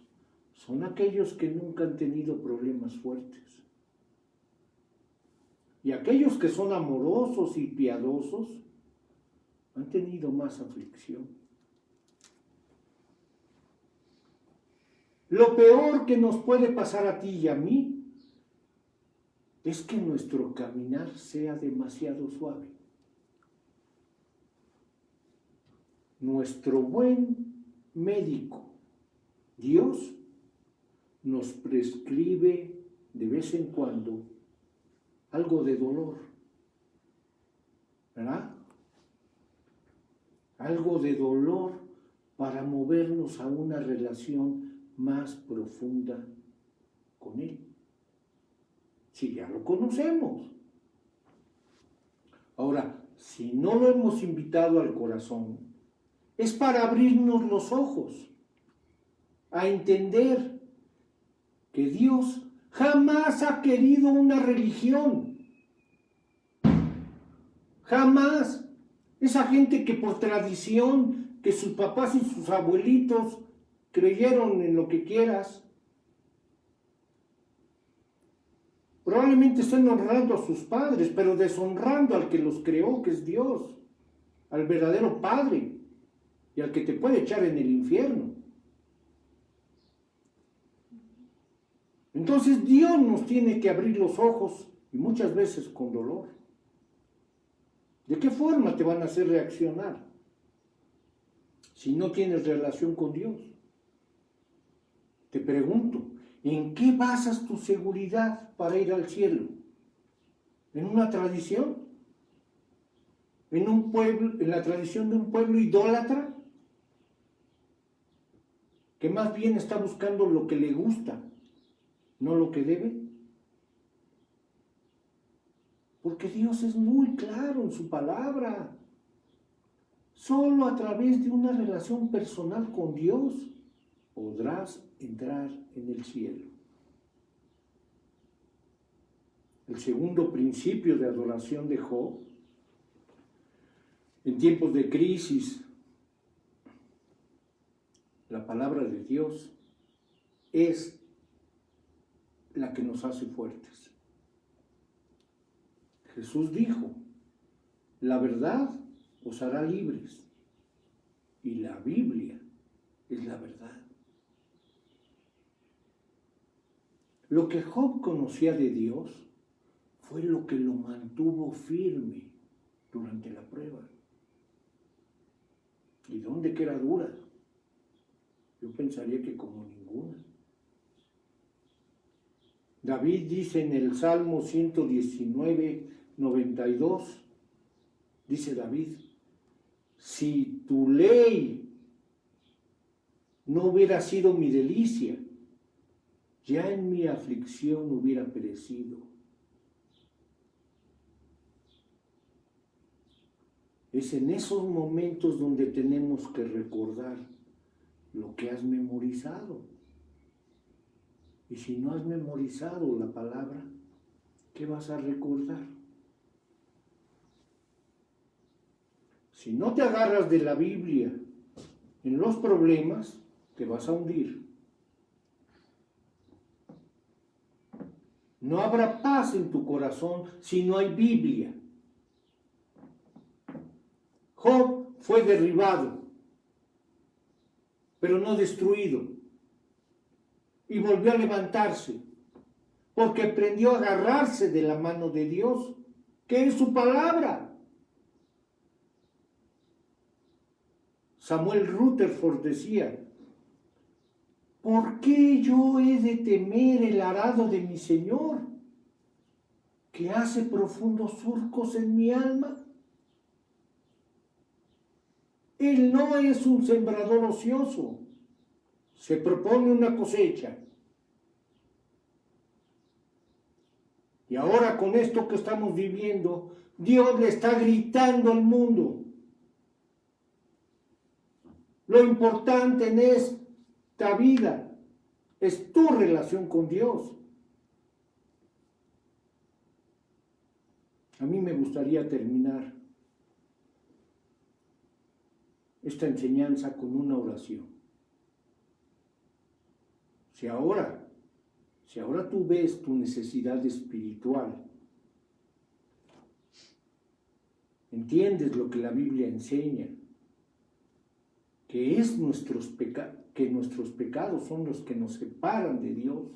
son aquellos que nunca han tenido problemas fuertes. Y aquellos que son amorosos y piadosos han tenido más aflicción. Lo peor que nos puede pasar a ti y a mí es que nuestro caminar sea demasiado suave. Nuestro buen médico, Dios, nos prescribe de vez en cuando algo de dolor, ¿verdad? Algo de dolor para movernos a una relación más profunda con Él. Si ya lo conocemos. Ahora, si no lo hemos invitado al corazón, es para abrirnos los ojos a entender que Dios jamás ha querido una religión. Jamás. Esa gente que por tradición, que sus papás y sus abuelitos creyeron en lo que quieras, probablemente estén honrando a sus padres, pero deshonrando al que los creó, que es Dios, al verdadero Padre, y al que te puede echar en el infierno. Entonces Dios nos tiene que abrir los ojos, y muchas veces con dolor. ¿De qué forma te van a hacer reaccionar si no tienes relación con Dios? Te pregunto, ¿en qué basas tu seguridad para ir al cielo? ¿En una tradición? ¿En un pueblo, en la tradición de un pueblo idólatra? Que más bien está buscando lo que le gusta, no lo que debe. Porque Dios es muy claro en su palabra. Solo a través de una relación personal con Dios podrás entrar en el cielo. El segundo principio de adoración de Job, en tiempos de crisis, la palabra de Dios es la que nos hace fuertes. Jesús dijo, la verdad os hará libres, y la Biblia es la verdad. Lo que Job conocía de Dios fue lo que lo mantuvo firme durante la prueba. ¿Y dónde que era dura? Yo pensaría que como ninguna. David dice en el Salmo 119, 92, dice David, si tu ley no hubiera sido mi delicia, ya en mi aflicción hubiera perecido. Es en esos momentos donde tenemos que recordar lo que has memorizado. Y si no has memorizado la palabra, ¿qué vas a recordar? Si no te agarras de la Biblia en los problemas, te vas a hundir. No habrá paz en tu corazón si no hay Biblia. Job fue derribado, pero no destruido. Y volvió a levantarse, porque aprendió a agarrarse de la mano de Dios, que es su palabra. Samuel Rutherford decía, ¿por qué yo he de temer el arado de mi Señor, que hace profundos surcos en mi alma? Él no es un sembrador ocioso, se propone una cosecha. Y ahora con esto que estamos viviendo, Dios le está gritando al mundo. Lo importante en esta vida es tu relación con Dios. A mí me gustaría terminar esta enseñanza con una oración. Si ahora tú ves tu necesidad espiritual, entiendes lo que la Biblia enseña, que nuestros pecados son los que nos separan de Dios,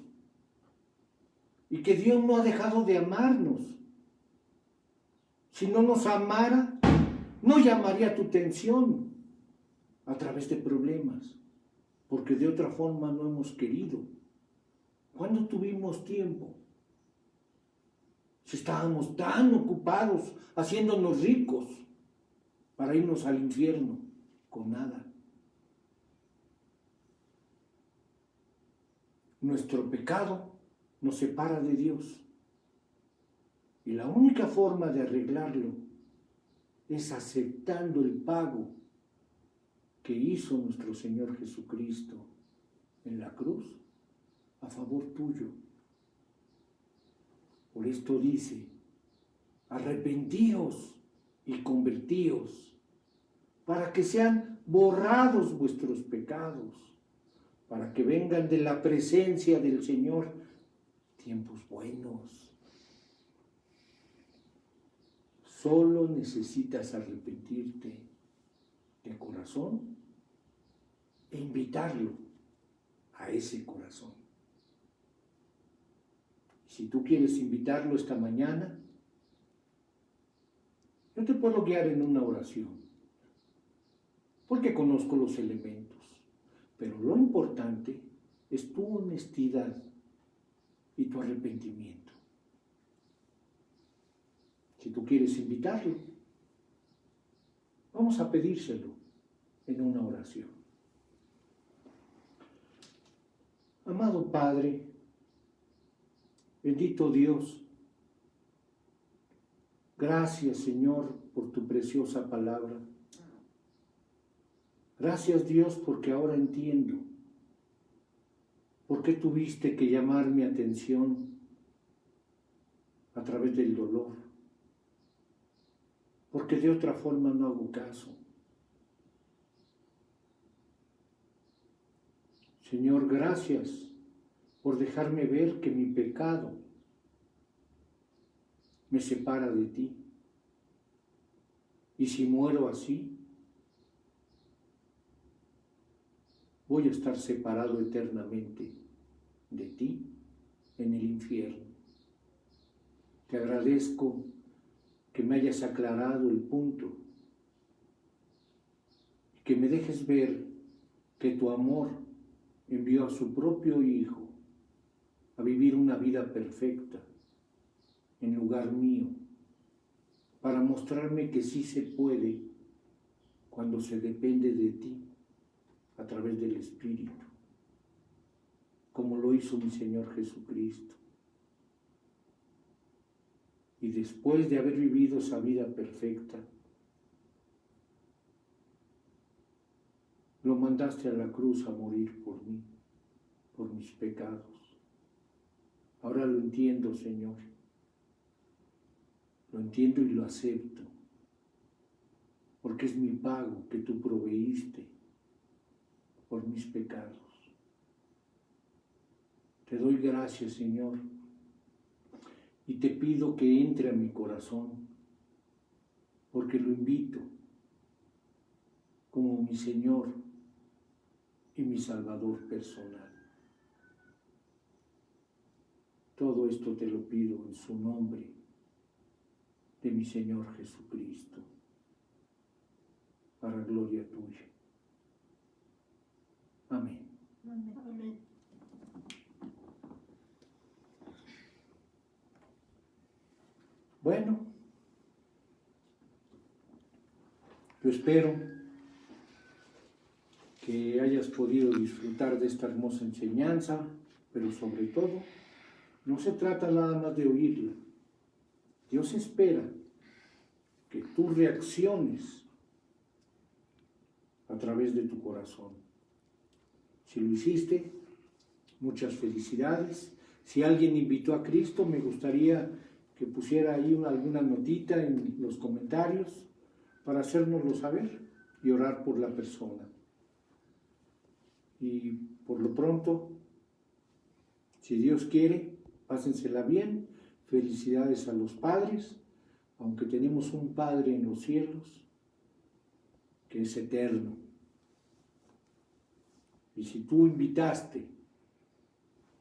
y que Dios no ha dejado de amarnos. Si no nos amara, no llamaría tu atención a través de problemas, porque de otra forma no hemos querido. ¿Cuándo tuvimos tiempo? Si estábamos tan ocupados haciéndonos ricos para irnos al infierno con nada. Nuestro pecado nos separa de Dios. Y la única forma de arreglarlo es aceptando el pago que hizo nuestro Señor Jesucristo en la cruz a favor tuyo. Por esto dice, arrepentíos y convertíos, para que sean borrados vuestros pecados, para que vengan de la presencia del Señor tiempos buenos. Solo necesitas arrepentirte de corazón e invitarlo a ese corazón. Si tú quieres invitarlo esta mañana, yo te puedo guiar en una oración, porque conozco los elementos, pero lo importante es tu honestidad y tu arrepentimiento. Si tú quieres invitarlo, vamos a pedírselo en una oración. Amado Padre, bendito Dios, gracias Señor por tu preciosa palabra. Gracias Dios porque ahora entiendo por qué tuviste que llamar mi atención a través del dolor, porque de otra forma no hago caso. Señor, gracias por dejarme ver que mi pecado me separa de ti. Y si muero así, voy a estar separado eternamente de ti en el infierno. Te agradezco que me hayas aclarado el punto y que me dejes ver que tu amor envió a su propio Hijo a vivir una vida perfecta en lugar mío, para mostrarme que sí se puede cuando se depende de ti a través del Espíritu, como lo hizo mi Señor Jesucristo. Y después de haber vivido esa vida perfecta, lo mandaste a la cruz a morir por mí, por mis pecados. Ahora lo entiendo, Señor. Lo entiendo y lo acepto, porque es mi pago que tú proveíste por mis pecados. Te doy gracias, Señor, y te pido que entre a mi corazón, porque lo invito como mi Señor y mi Salvador personal. Todo esto te lo pido en su nombre de mi Señor Jesucristo, para gloria tuya. Amén. Amén. Bueno, yo espero que hayas podido disfrutar de esta hermosa enseñanza, pero sobre todo, no se trata nada más de oírla. Dios espera que tú reacciones a través de tu corazón. Si lo hiciste, muchas felicidades. Si alguien invitó a Cristo, me gustaría que pusiera ahí alguna notita en los comentarios para hacérnoslo saber y orar por la persona. Y por lo pronto, si Dios quiere, pásensela bien. Felicidades a los padres, aunque tenemos un Padre en los cielos que es eterno. Y si tú invitaste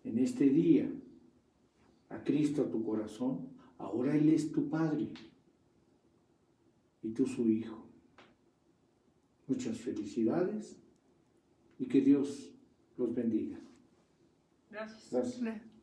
en este día a Cristo a tu corazón, ahora Él es tu Padre y tú su Hijo. Muchas felicidades y que Dios los bendiga. Gracias. Gracias.